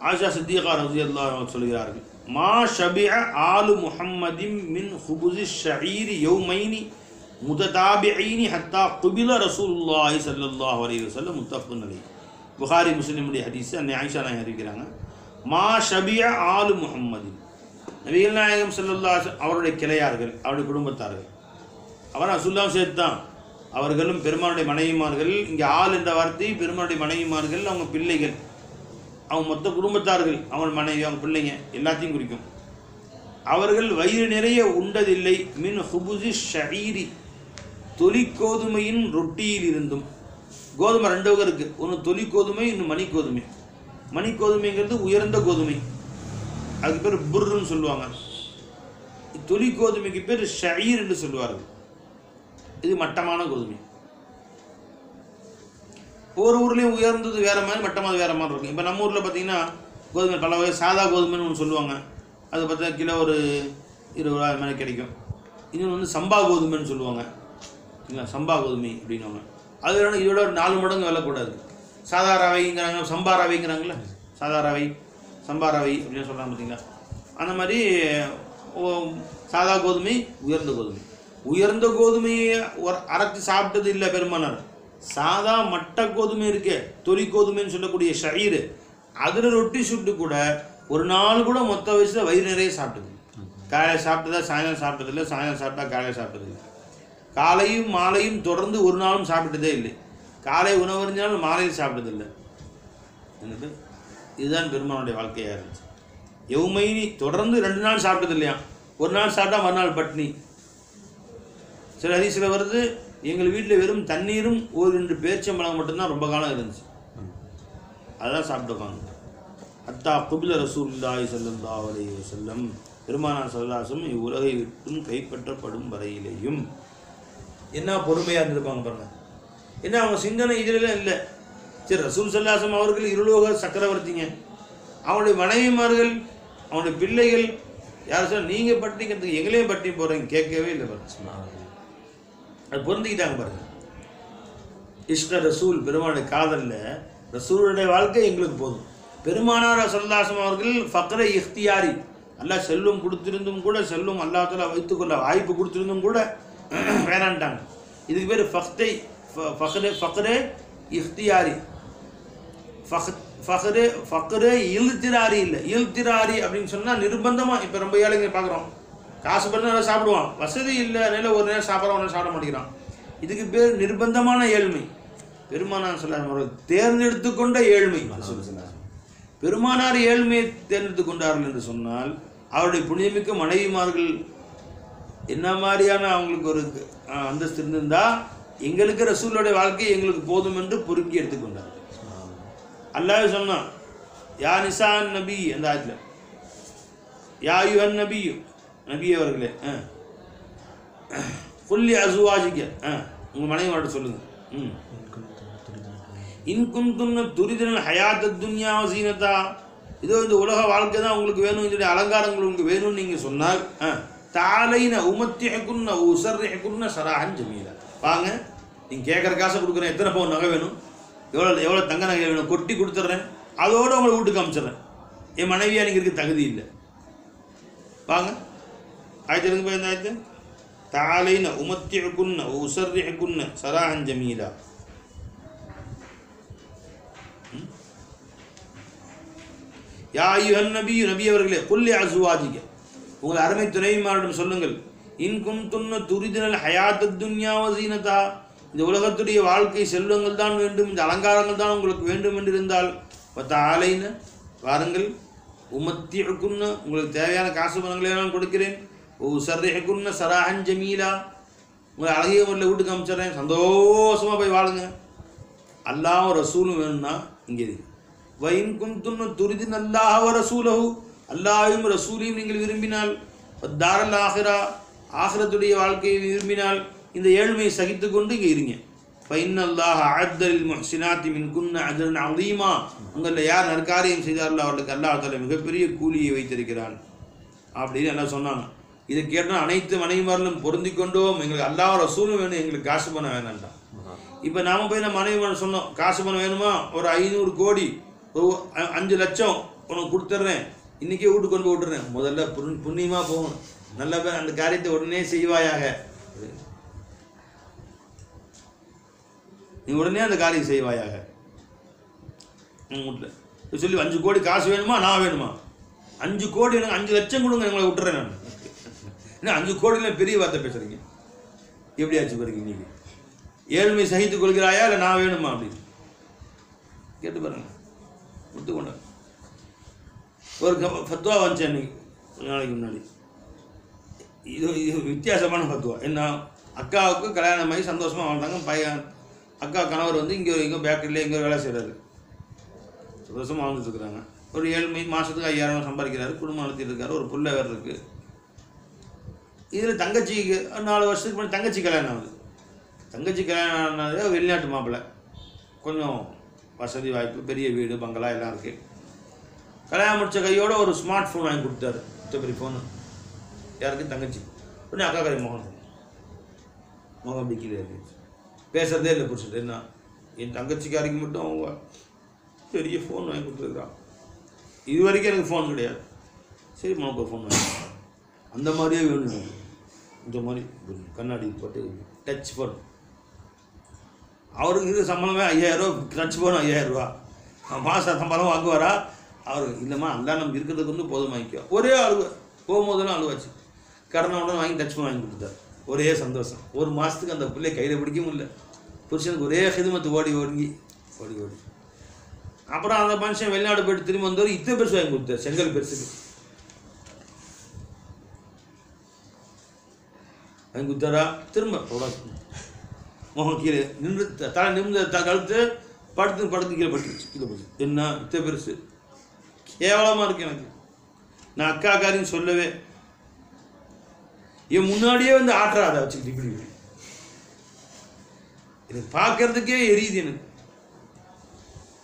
S2: ஆயிஷா சித்திகா ரலியல்லாஹு அன்ஹா சொல்கிறார்கள் மா ஷபிஅ ஆலு முஹம்மதின் மின் ஹுபுஸி ஷஈரி யௌமைனி முததாபிஈனி ஹத்தா குபில ரசூலுல்லாஹி ஸல்லல்லாஹு அலைஹி வஸல்லம் முத்தஃபக்குன் அலைஹி. புகாரி முஸ்லிமுடைய ஹதீஸ் அன்னை ஆயிஷா நாயகம் அறிவிக்கிறாங்க. மா ஷபிஅ ஆலு முஹம்மதின், நபிகள் நாயகம் ஸல்லல்லாஹு அலைஹி வஸல்லம் அவருடைய கிளையார்கள், அவருடைய குடும்பத்தார்கள், அவர் ரசூலுல்லாஹ் சேர்த்து தான், அவர்களும் பெருமானுடைய மனைவிமார்கள். இங்கே ஆள் என்ற வார்த்தை பெருமானுடைய மனைவிமார்கள், அவங்க பிள்ளைகள், அவங்க மொத்த குடும்பத்தார்கள், அவங்க மனைவி, அவங்க பிள்ளைங்க எல்லாத்தையும் குறிக்கும். அவர்கள் வயிறு நிறைய உண்டதில்லை மின் ஹுபுஸி ஷஈரி, தொலிக்கோதுமையின் ரொட்டியில் இருந்தும். கோதுமை ரெண்டு வகை இருக்குது, ஒன்று தொலிக்கோதுமை, இன்னும் மணிக்கோதுமை. மணிக்கோதுமைங்கிறது உயர்ந்த கோதுமை, அதுக்கு பேர் புர்ருன்னு சொல்லுவாங்க. தொலிக்கோதுமைக்கு பேர் ஷஈர் என்று சொல்லுவார்கள். இது மட்டமான கோதுமை. ஒவ்வொரு ஊர்லேயும் உயர்ந்தது வேறு மாதிரி, மட்டமாக வேறு மாதிரி இருக்கும். இப்போ நம்ம ஊரில் பார்த்தீங்கன்னா கோதுமை பல வகை, சாதா கோதுமைன்னு ஒன்று சொல்லுவாங்க, அது பார்த்தா கிலோ ஒரு 20 ரூபா மாதிரி கிடைக்கும். இன்னொன்று வந்து சம்பா கோதுமைன்னு சொல்லுவாங்க, இல்லை சம்பா கோதுமை அப்படின்வாங்க. அது வேணும், இதோட ஒரு 4 மடங்கு விலை கூடாது. சாதா ரவைங்கிறாங்க, சம்பா ரவைங்கிறாங்களே, சாதா ரவை சம்பா ரவை அப்படின்னு சொல்கிறாங்க பார்த்தீங்களா. அந்த மாதிரி சாதா கோதுமை உயர்ந்த கோதுமை. உயர்ந்த கோதுமையை அரைச்சி சாப்பிட்டது இல்லை பெருமானார். சாதா மட்ட கோதுமை இருக்கே, தொலி கோதுமைன்னு சொல்லக்கூடிய ஷஈர், அதில் ரொட்டி சுட்டு கூட ஒரு நாள் கூட மொத்த வயசில் வயிறு நிறைய சாப்பிட்டது. காலையில் சாப்பிட்டதா சாயங்காலம் சாப்பிட்டதில்லை, சாயங்காலம் சாப்பிட்டா காலையில் சாப்பிட்டதில்லை. காலையும் மாலையும் தொடர்ந்து ஒரு நாளும் சாப்பிட்டதே இல்லை. காலை உணவறிஞ்சாலும் மாலையில் சாப்பிட்டதில்லை. என்னது, இதுதான் பெருமானுடைய வாழ்க்கையாக இருந்துச்சு. யௌமைனி, தொடர்ந்து 2 நாள் சாப்பிட்டது இல்லையா, ஒரு நாள் சாப்பிட்டா மறுநாள் பட்னி. சில ஹதீஸ்ல வருது, எங்கள் வீட்டில் வெறும் தண்ணீரும் 1-2 பேரிச்சம்பழம் மட்டும்தான் ரொம்ப காலம் இருந்துச்சு, அதான் சாப்பிட்டுருக்காங்க. அத்தா குபில ரசூலுல்லாஹி ஸல்லல்லாஹு அலைஹி வஸல்லம், பெருமானார் ஸல்லல்லாஹு அலைஹி வஸல்லம் இவ்வுலகை விட்டும் கைப்பற்றப்படும் வரையிலேயும். என்ன பொறுமையாக இருந்திருப்பாங்க பாருங்க. ஏன்னா அவங்க சிந்தனை இதிலெல்லாம் இல்லை. சரி, ரசூல் ஸல்லல்லாஹு அலைஹி வஸல்லம் அவர்கள் இருலோக சக்கரவர்த்திங்க, அவனுடைய மனைவிமார்கள், அவனுடைய பிள்ளைகள், யார் சார் நீங்கள் பட்டிக்கிறதுக்கு எங்களையும் பட்டி போகிறீங்க, கேட்கவே இல்லை பாருங்க. அது பொருந்திக்கிட்டாங்க பாருங்க. இஷ்க ரசூல், பெருமானுடைய காதலில் ரசூலுடைய வாழ்க்கை எங்களுக்கு போதும். பெருமானார் ஸல்லல்லாஹு அலைஹி வஸல்லம் அவர்கள் ஃபக்ரை இஃப்தியாரி, அல்லாஹ் செல்வம் கொடுத்திருந்தும் கூட, செல்வம் அல்லாஹ் தஆலா வைத்துக்கொள்ள வாய்ப்பு கொடுத்திருந்தும் கூட வேணான்ட்டாங்க. இதுக்கு பேர் ஃபக்ரே இஃப்தியாரி. ஃபக்ரே இல்திராரி இல்லை. இல்திராரி அப்படின்னு சொன்னால் நிர்பந்தமாக. இப்போ ரொம்ப ஏழைங்க பார்க்குறோம், காசு பண்ணி நல்லா சாப்பிடுவான், வசதி இல்லை, அதனால ஒரு நேரம் சாப்பிட்றான், ஒரு நேரம் சாப்பிட மாட்டேங்கிறான். இதுக்கு பேர் நிர்பந்தமான ஏழ்மை. பெருமானார் ஸல்லல்லாஹு அலைஹி வஸல்லம் தேர்ந்தெடுத்து கொண்ட ஏழ்மை. பெருமானார் ஏழ்மையை தேர்ந்தெடுத்து கொண்டார்கள் என்று சொன்னால், அவருடைய புனிதமிக்க மனைவிமார்கள் என்ன மாதிரியான அவங்களுக்கு ஒரு அந்தஸ்து இருந்திருந்தால், எங்களுக்கு ரசூலுடைய வாழ்க்கை எங்களுக்கு போதும் என்று பொறுக்கி எடுத்துக்கொண்டார். அல்லாஹ் சொன்னான், யா நிசான் நபி, அந்த ஆயத்தில் யா யுஹன் நபி, நபி அவர்களே, குல்லி அசுவாஜிக்க, உங்கள் மனைவியோட சொல்லுங்க, இன்குந்துன்ன துரிதனல் ஹயாத்த துன்யா சீனத்தா, இதோ இந்த உலக வாழ்க்கை தான் உங்களுக்கு வேணும், இதோடைய அலங்காரங்கள் உங்களுக்கு வேணும்னு நீங்கள் சொன்னால், தாலைன உமத்தியக்குன்ன உசர்ரிக்குன்ன சராஹன் ஜமீலா, வாங்க நீங்கள் கேட்குற காசை கொடுக்குறேன், எத்தனை பவுன் நகை வேணும், எவ்வளோ தங்க நகை வேணும், கொட்டி கொடுத்துட்றேன், அதோடு உங்களை வீட்டுக்கு அனுப்பிச்சிட்றேன், என் மனைவியாக நீங்கள் இருக்க தகுதி இல்லை, வாங்க. ஆயிரத்தி இருந்து போய் ஆயிரத்து தாலைன உமத்தியக்குன்ன உசர்ரிக்குன்ன சராஹன் ஜமீலா. யா அய்யுஹன் நபி, நபி அவர்களே, குல்லி அஸ்வாஜிக, உங்கள் அருமை துணைவிமாரிடம் சொல்லுங்கள், இன்குந்துன்ன துரிதினல் ஹயாத்த துன்யா வசீனதா, இந்த உலகத்துடைய வாழ்க்கை செல்வங்கள் தான் வேண்டும், இந்த அலங்காரங்கள் தான் உங்களுக்கு வேண்டும் என்றிருந்தால், தாலைன வாருங்கள், உமத்தியக்குன்ன உங்களுக்கு தேவையான காசு பணங்களை நான் கொடுக்கிறேன், சர்ரிஹக்குன்ன சராஹன் ஜமீலா, உங்களை அழகிய முறையில் வீட்டுக்கு அமைச்சிட்றேன், சந்தோஷமாக போய் வாழுங்க. அல்லாஹ் ரசூலும் வேணும்னா இங்கே இருக்கு. வைன் குந்துன்னு துரிதின் அல்லாஹ் ரசூலஹு, அல்லாஹையும் ரசூலையும் நீங்கள் விரும்பினால், தாரல் ஆஹிரா, ஆஹிரத்துடைய வாழ்க்கையை விரும்பினால், இந்த ஏழ்மையை சகித்து கொண்டு இங்கே இருங்க. ஃபைன் அல்லாஹ் அஅத்தலில் முஹ்சினாத்தி மின்குன்ன அஜ்ரன் அஸீமா, உங்களில் யார் நற்காரியம் செய்தார்களோ அவர்களுக்கு அல்லாஹ் தஆலா மிகப்பெரிய கூலியை வைத்திருக்கிறான் அப்படின்னு எல்லாம் சொன்னாங்க. இதை கேட்டால் அனைத்து மனைவிமார்களும் பொருந்தி கொண்டோம், எங்களுக்கு அல்லாஹ் ரசூலும் வேணும், எங்களுக்கு காசு பணம் வேணான்ட்டான். இப்போ நாம் போய் நம்ம மனைவி சொன்னோம், காசு பணம் வேணுமா, ஒரு 500 கோடி, ஒரு 5 லட்சம் உனக்கு கொடுத்துட்றேன், இன்றைக்கே வீட்டுக்கு கொண்டு போய் விட்டுறேன். முதல்ல புண்ணியமாக போகணும், நல்ல பேர் அந்த காரியத்தை உடனே செய்வாயாக, நீ உடனே அந்த காரியம் செய்வாயாக வீட்டில் சொல்லி 5 கோடி காசு வேணுமா, நான் வேணுமா, 5 கோடி எனக்கு 5 லட்சம் கொடுங்க, எங்களை விட்டுறேன் நான். ஏன்னா 5 கோடியில் பெரிய வார்த்தை பேசுகிறீங்க, எப்படியாச்சும் பாருங்க. இன்னைக்கு ஏழ்மை சகித்து கொள்கிறாயா இல்லை நான் வேணுமா அப்படின்னு கேட்டு பாருங்க. ஒத்துக்கொண்ட ஒரு ஃபத்வா வந்துச்சு அன்னைக்கு, கொஞ்ச நாளைக்கு முன்னாடி. இது வித்தியாசமான ஃபத்வா. என்ன, அக்காவுக்கு கல்யாணமாகி சந்தோஷமாக வாழ்ந்தாங்க. பையன் அக்கா கணவர் வந்து இங்கே பேக்கரியில் இங்கே வேலை செய்கிறாரு, சந்தோஷமாக வாழ்ந்துட்டுருக்குறாங்க. ஒரு 7 மாதத்துக்கு 5000 சம்பாதிக்கிறாரு, குடும்பம் நடத்திட்டு இருக்காரு, ஒரு புள்ள வேறு இருக்குது. இதில் தங்கச்சிக்கு 4 வருஷத்துக்கு முன்னாடி தங்கச்சி கல்யாணம் ஆகுது. தங்கச்சி கல்யாணம் ஆனது வெளிநாட்டு மாப்பிள்ளை, கொஞ்சம் வசதி வாய்ப்பு, பெரிய வீடு பங்களா எல்லாம் இருக்குது. கல்யாணம் முடித்த கையோட ஒரு ஸ்மார்ட் ஃபோன் வாங்கி கொடுத்தாரு, பெரிய ஃபோனு. யாருக்கு? தங்கச்சி. உடனே அக்கா கரை முகம் அப்படி கீழே இருக்கு, பேசுகிறதே இல்லை புருஷன். என்ன, என் தங்கச்சிக்காரிக்கு மட்டும் அவங்க பெரிய ஃபோன் வாங்கி கொடுத்துருக்குறான், இது வரைக்கும் எனக்கு ஃபோன் கிடையாது. சரி உனக்கு ஃபோன் வாங்கி, அந்த மாதிரியே வேணும், இந்த மாதிரி கண்ணாடி போட்டு டச் ஃபோன். அவருக்கு இது சம்பளமே 5000 ரூபா, டச் ஃபோன் 5000 ரூபா, மாதம் சம்பளம் வாங்குவாரா அவர்? இல்லைம்மா எல்லாம் நம்ம இருக்கிறதுக்கு வந்து போதும் வாங்கிக்கோ. ஒரே அழுவ, போகும்போதெல்லாம் அழுவாச்சு. கடனை உடனே வாங்கி டச் ஃபோன் வாங்கி கொடுத்தாரு. ஒரே சந்தோஷம். ஒரு மாதத்துக்கு அந்த பிள்ளைய கையில் பிடிக்கவும் இல்லை. புருஷனுக்கு ஒரே ஹிதுமத்து ஓடி ஓடி. அப்புறம் அந்த மனுஷன் வெளிநாடு போயிட்டு திரும்பி வந்தவர் இத்தனை பெருசு வாங்கி கொடுத்தார், செங்கல் பெருசுக்கு வாங்கி கொடுத்தாரா. திரும்ப முகம் கீழே நின்று தலை நிமிர்ந்த கழுத்து படுத்து கீழே போச்சு. என்ன இத்தனை பெருசு, கேவலமாக இருக்கு எனக்கு. நான் அக்காக்காரின்னு சொல்லவே, என் முன்னாடியே வந்து ஆட்டுறாத வச்சுக்கிட்டு இப்படி எனக்கு பார்க்கறதுக்கே எரியுது எனக்கு.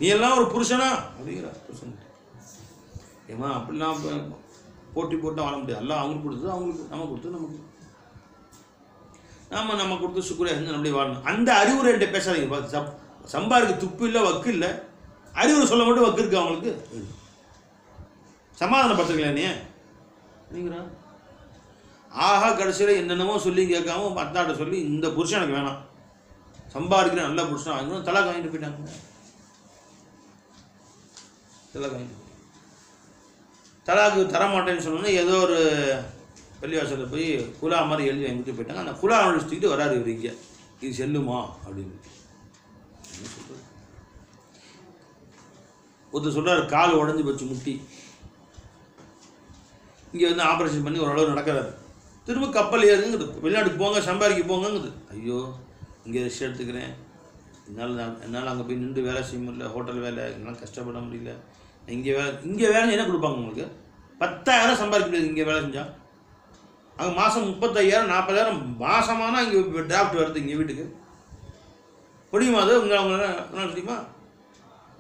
S2: நீ எல்லாம் ஒரு புருஷனா அப்படிங்கிறா புருஷன். ஏமா அப்படிலாம் போட்டி போட்டால் வாழ முடியாது. எல்லாம் அவங்களுக்கு கொடுத்தது அவங்களுக்கு, நம்ம கொடுத்தது நமக்கு. நம்ம கொடுத்து சுக்குரியா இருந்து நம்மளே வாழணும். அந்த அறிவுரை என்கிட்ட பேசாதீங்க. சம்பாருக்கு துப்பு இல்லை, வக்கு இல்லை. அறிவுரை சொல்ல மட்டும் வக்கு இருக்கு அவங்களுக்கு. சமாதானப்படுத்துங்களா நீங்கிறா. ஆஹா கடைசியில் என்னென்னமோ சொல்லி கேட்காம அத்தாட்ட சொல்லி இந்த புருஷன் எனக்கு வேணாம், சம்பாதிக்கிற நல்ல புருஷன் வாங்கணும், தலாக் வாங்கிட்டு போயிட்டாங்க. தலாக்கு தரமாட்டேன்னு சொன்னோன்னே ஏதோ ஒரு பள்ளிவாசலில் போய் குலா மாதிரி எழுதி வாங்கிட்டு போயிட்டாங்க. அந்த குலா அனுஷ்டிக்கிட்டு வராது இவர் இங்கே, இது செல்லுமா அப்படின்னு சொல்கிறார். ஒருத்தர் சொல்கிறார் கால் உடஞ்சி போச்சு முட்டி, இங்கே வந்து ஆப்ரேஷன் பண்ணி ஓரளவு நடக்கிறாரு. திரும்ப கப்பல் ஏறுங்குது, வெளிநாட்டுக்கு போங்க சம்பாதிக்க போங்கங்குது. ஐயோ இங்கே ரெஸ்ட் எடுத்துக்கிறேன், என்னால் அங்கே போய் நின்று வேலை செய்ய முடியல, ஹோட்டல் வேலை என்னால் கஷ்டப்பட முடியல. இங்கே வேலை என்ன கொடுப்பாங்க உங்களுக்கு? 10,000 சம்பாதிக்க முடியாது இங்கே வேலை செஞ்சால். அங்கே மாதம் 35,000 40,000 மாதமானால் இங்கே டிராஃப்ட் வருது இங்கே வீட்டுக்கு. முடியுமா அது? என்ன தெரியுமா?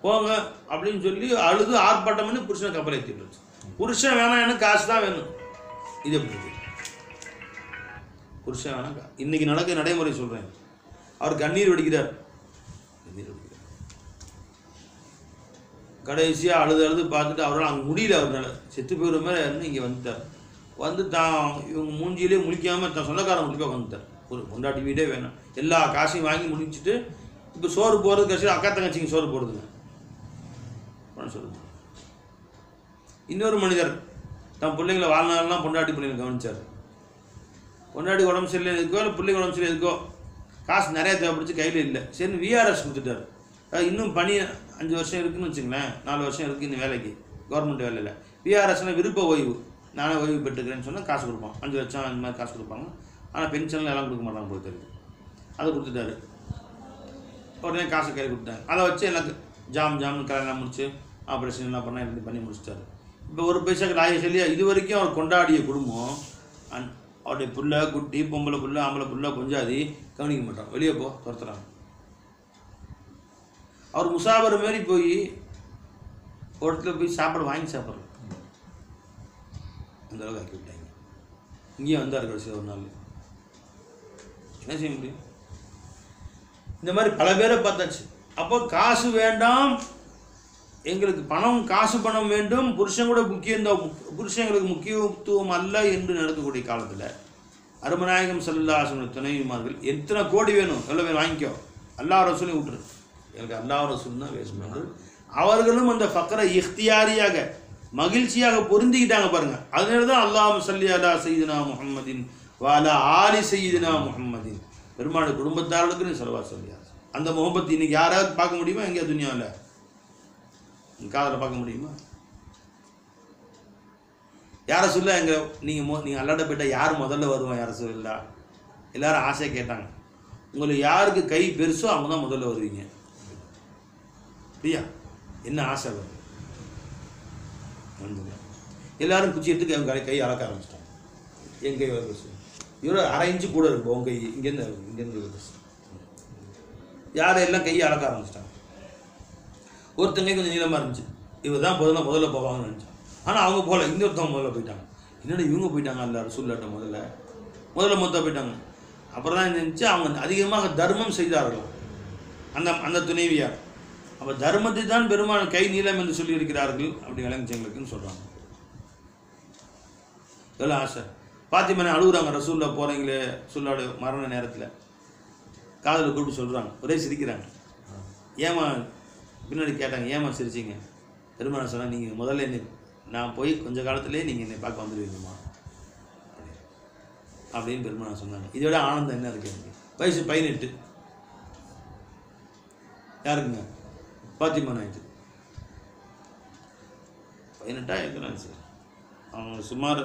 S2: போங்க அப்படின்னு சொல்லி அழுது ஆர்ப்பாட்டம் பண்ணி புருஷனை கப்பல் ஏற்றிட்டு. புருஷன் வேணாம், எனக்கு காசு தான் வேணும். இது எப்படி இருக்கு? புருஷன் வேணாம். இன்னைக்கு நடக்க நடைமுறை சொல்கிறேன். அவர் கண்ணீர் வடிக்கிறார். கடைசியாக அழுது பார்த்துட்டு அவரால் அங்கே முடியல, அவரால் செத்து போயிடுற மாதிரி இருந்து இங்கே வந்துட்டார். வந்து இவங்க மூஞ்சியிலே முழிக்காமல் தான் சொந்தக்காரன் முடிக்க வந்துட்டார். ஒரு கொண்டாட்டி வீடே வேணும், எல்லா காசையும் வாங்கி முடிச்சுட்டு இப்போ சோறு போகிறது கடைசியில் அக்கா தங்கச்சிங்க சோறு போடுறதுங்க சொல்லுங்க. இன்னொரு மனிதர் தன் பிள்ளைங்களை வாழ்நாள்லாம் பொண்டாட்டி பிள்ளைங்களை கவனிச்சார். பொண்டாட்டி உடம்பு சரியில்லை இருக்கோ இல்லை பிள்ளைங்க உடம்பு சரியில்லை இருக்கோ, காசு நிறையா தேவைப்படுச்சு, கையில் இல்லை. சரி விஆர்எஸ் கொடுத்துட்டார். இன்னும் பணி 5 வருஷம் இருக்குதுன்னு வச்சுங்களேன், 4 வருஷம் இருக்குது இந்த வேலைக்கு, கவர்மெண்ட் வேலையில். விஆர்எஸ்னால் விருப்ப ஓய்வு, நானே ஓய்வு பெற்றுக்கிறேன்னு சொன்னால் காசு கொடுப்பான், 5 லட்சம் அந்த மாதிரி காசு கொடுப்பாங்க. ஆனால் பென்ஷனில் எல்லாம் கொடுக்க மாட்டாங்க போல தெரியுது. அதை கொடுத்துட்டாரு. உடனே காசு கையில் கொடுத்தாங்க. அதை வச்சு எனக்கு ஜாம்னு கல்யாணம் முடிச்சு ஆப்ரேஷன் எல்லாம் பண்ணால் எல்லாத்தையும் பண்ணி முடிச்சிட்டாரு. இப்போ ஒரு பைசாக்கு நாயை சொல்லி இது வரைக்கும் அவர் கொண்டாடிய குடும்பம் அவருடைய புள்ள குட்டி பொம்பளை புள்ள ஆம்பளை புள்ள கொஞ்சாதி கவனிக்க மாட்டான், வெளியே போ துரத்துறாங்க. அவர் முசாபர் மாரி போய் ஒரு இடத்துல போய் சாப்பாடு வாங்கி சாப்பிட்றோம், அந்த அளவுக்கு ஆக்கி விட்டாங்க. இங்கேயும் வந்தார் கடைசி ஒரு நாள். என்ன செய்ய முடியும்? இந்த மாதிரி பல பேரை பார்த்தாச்சு. அப்போ காசு வேண்டாம், எங்களுக்கு பணம் காசு பணம் வேண்டும், புருஷன் கூட புருஷங்களுக்கு முக்கியத்துவம் அல்ல என்று நடக்கக்கூடிய காலத்தில் அருமநாயகம் ஸல்லல்லாஹு அலைஹி வஸல்லம் துணைவிமார்கள் எத்தனை கோடி வேணும், எவ்வளோ வேணும் வாங்கிக்கோ, அல்லாஹ் ரசூலை விட்டுரு, எனக்கு அல்லாஹ் ரசூல் தான் பேசுவாங்க. அவர்களும் அந்த ஃபக்ரை இஃப்தியாரியாக மகிழ்ச்சியாக பொருந்திக்கிட்டாங்க பாருங்க. அதனால தான் அல்லாஹும்ம ஸல்லி அலா சய்யிதினா முஹம்மதின் வ அலா ஆலி சய்யிதினா முஹம்மதின், பெருமாள் குடும்பத்தார்களுக்கு நீ ஸலவாத் சொல்லியா. அந்த முஹப்பத் இன்னைக்கு யாராவது பார்க்க முடியுமா? எங்கேயா துனியாவில் காதில் பார்க்க முடியுமா? யாரை சொல்ல எங்க நீங்கள் அல்லாட்ட போயிட்டால் யார் முதல்ல வருவான்? யாரை சொல்லா எல்லாரும் ஆசையாக கேட்டாங்க. உங்களுக்கு யாருக்கு கை பெருசோ அவங்க தான் முதல்ல வருவீங்க. அப்படியா? என்ன ஆசை வரும்? எல்லாரும் குச்சி எடுத்து கை அளக்க ஆரம்பிச்சிட்டாங்க. என் கை பெருசு, இவ்வளோ 1/2 இன்ச்சு கூட இருக்கும் உங்க கை, இங்கேருந்து பெருசு. யாரை எல்லாம் கையை அளக்க ஆரம்பிச்சிட்டாங்க. ஒருத்தங்க கொஞ்சம் நீளமாக இருந்துச்சு, இவர் தான் முதல்ல போவாங்கன்னு நினச்சான். ஆனால் அவங்க போகல, இன்னொருத்தவங்க முதல்ல போயிட்டாங்க. என்னடா இவங்க போயிட்டாங்க, அல்ல ரசூலுல்லாஹ்ட்ட முதல்ல போயிட்டாங்க. அப்புறம் தான் இருந்துச்சு அவங்க அதிகமாக தர்மம் செய்தார்கள் அந்த துணைவியார். அப்போ தர்மத்தை தான் பெருமாள் கை நீளம் என்று சொல்லி இருக்கிறார்கள் அப்படி விளங்கிச்சவங்களுக்குன்னு சொல்கிறாங்க. எவ்வளோ ஆசை. பாத்திமா அழுகுறாங்க, ரசூலுல்லாஹ் போகிறீங்களே ரசூலுல்லாஹ் மரண நேரத்தில் காதில் கூப்பிட்டு சொல்கிறாங்க, ஒரே சிரிக்கிறாங்க. ஏமா பின்னாடி கேட்டாங்க, ஏமா சிரிச்சிங்க? பெருமாள் சொன்னால், நீங்கள் முதல்ல என்னை நான் போய் கொஞ்சம் காலத்திலே நீங்கள் என்னை பார்க்க வந்துடுவீங்கம்மா அப்படின்னு பெருமாள் சொன்னாங்க. இதோட ஆனந்தம் என்ன இருக்குது எனக்கு? வயசு 18. யாருக்குங்க? பாத்திமா நாயுடு 18 இருக்கிறாங்க சார். அவங்க சுமார்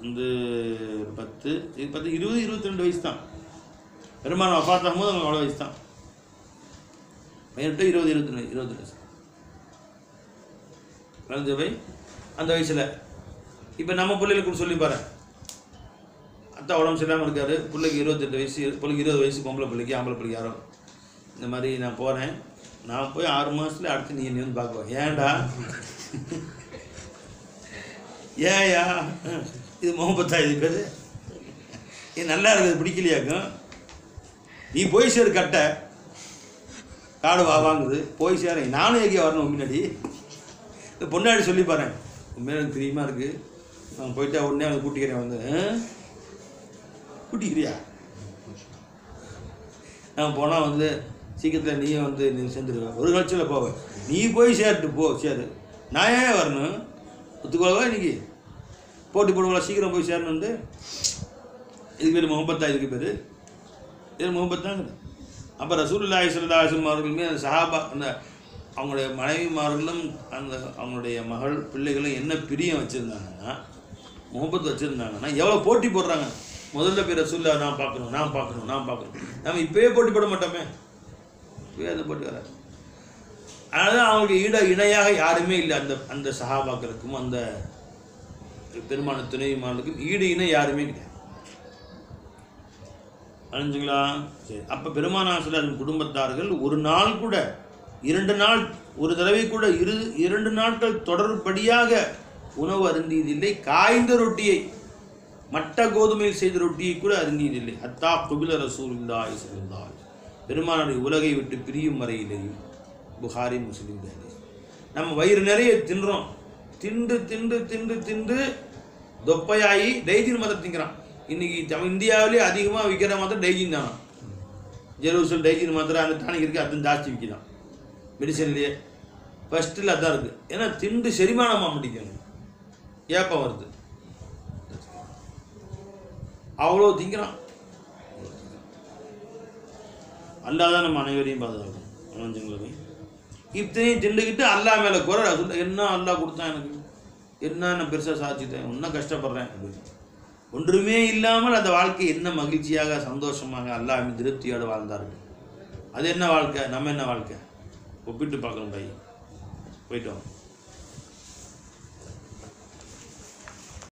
S2: வந்து 10 20 22 வயசு தான். பெருமாள் வஃபாத் ஆகும்போது அவங்க அவ்வளோ வயசு தான். 18 20 22 வயசு குழந்தை. அந்த வயசில் இப்போ நம்ம பிள்ளைகளுக்கு சொல்லி பாரு, அத்தா உடம்பு சரியில்லாமல் இருக்காரு, பிள்ளைக்கு 28 வயசு, பிள்ளைக்கு 20 வயசு, பொம்பளை பிள்ளைக்கு ஆம்பளை பிள்ளைக்கு யாரோ இந்த மாதிரி நான் போகிறேன், நான் போய் 6 மாதத்தில் அடுத்து நீ வந்து பார்க்குவேன். ஏன்டா? ஏயா இது முகப்பத்தா இது பேர்? இது நல்லா இருக்குது, பிடிக்கலையாக்கும். நீ போய் சேரு, கட்ட காடு வாங்குது, போய் சேர. நானும் எங்கேயா வரணும் முன்னாடி? இந்த பொண்ணாடி சொல்லி பாரு, உண்மையில எனக்கு பிரியமாக இருக்குது, நான் போயிட்டா உடனே அவங்க கூட்டிக்கிறேன். வந்து கூட்டிக்கிறியா? நான் போனால் வந்து சீக்கிரத்தில் நீயே வந்து நீ சேர்ந்துருவேன், ஒரு கட்சியில் போவேன். நீ போய் சேர்த்து போ, சேரு. நான் ஏன் வரணும்? ஒத்துக்கோவா? இன்னைக்கு போட்டி போடுவோம், சீக்கிரம் போய் சேரணும். வந்து இதுக்கு பேர் முகப்பத்தா, இதுக்கு பேர் இது முகப்பத்தாங்க. அப்போ ரசூலுல்லாஹி ஸல்லல்லாஹு அலைஹி வஸல்லம் அவர்களுமே அந்த சஹாபா, அந்த அவங்களுடைய மனைவிமார்களும் அந்த அவங்களுடைய மகள் பிள்ளைகளும் என்ன பிரியம் வச்சுருந்தாங்கன்னா, முகப்பத்து வச்சுருந்தாங்கன்னா எவ்வளோ போட்டி போடுறாங்க. முதல்ல போய் ரசூலுல்லாஹ் நான் பார்க்கணும். நம்ம இப்போயே போட்டி போட மாட்டோமே, இப்போயே அந்த போட்டி வராது. அதனால் அவங்களுக்கு இணையாக யாருமே இல்லை. அந்த சஹாபாக்களுக்கும் அந்த பெருமான துணைவிமார்களுக்கும் இணை யாருமே கிடையாது. அழிஞ்சுங்களா? சரி. அப்போ பெருமானார் ஸல்லல்லாஹு குடும்பத்தார்கள் ஒரு நாள் கூட, 2 நாள், ஒரு தடவை கூட 2 நாட்கள் தொடர்படியாக உணவு அருந்தியதில்லை. காய்ந்த ரொட்டியை, மட்ட கோதுமையில் செய்த ரொட்டியை கூட அருந்தியதில்லை. அத்தா குபில ரசூலுல்லாஹி ஸல்லல்லாஹு அலைஹி வஸல்லம், பெருமானார் உலகை விட்டு பிரியும் வரையிலேயும். புகாரி முஸ்லிம் ஹதீஸ். நம்ம வயிறு நிறைய தின்றோம், திண்டு தொப்பையாகி டைஜின் மதம் திங்கிறான். இன்றைக்கி இந்தியாவிலே அதிகமாக விற்கிற மாத்திரம் டைஜின் தானா. ஜெருசல் டைஜின் மாத்திரம் அந்த டானிக் இருக்குது, அதுவும் ஜாஸ்தி விற்கிதான் மெடிசன்லேயே. ஃபஸ்ட்டில் அதான் இருக்குது. ஏன்னா திண்டு செரிமானமாக முடிக்கணும், ஏப்பம் வருது, அவ்வளோ திங்கிறான். அல்லாதான் நம்ம அனைவரையும் பாதுகாக்கும். அனைவங்களுமே இத்தனையும் திண்டுக்கிட்டு அல்லா மேலே குறை சொல்ல, என்ன அல்லா கொடுத்தான் எனக்கு, என்ன நான் பெருசாக சாதிச்சுட்டேன், இன்னும் கஷ்டப்படுறேன் அப்படின்னு. ஒன்றுமே இல்லாமல் அந்த வாழ்க்கை என்ன மகிழ்ச்சியாக சந்தோஷமாக அல்லாஹ்வின் திருப்தியோடு வாழ்ந்தார்கள். அது என்ன வாழ்க்கை, நம்ம என்ன வாழ்க்கை ஒப்பிட்டு பார்க்கணும். போயிட்டோம்.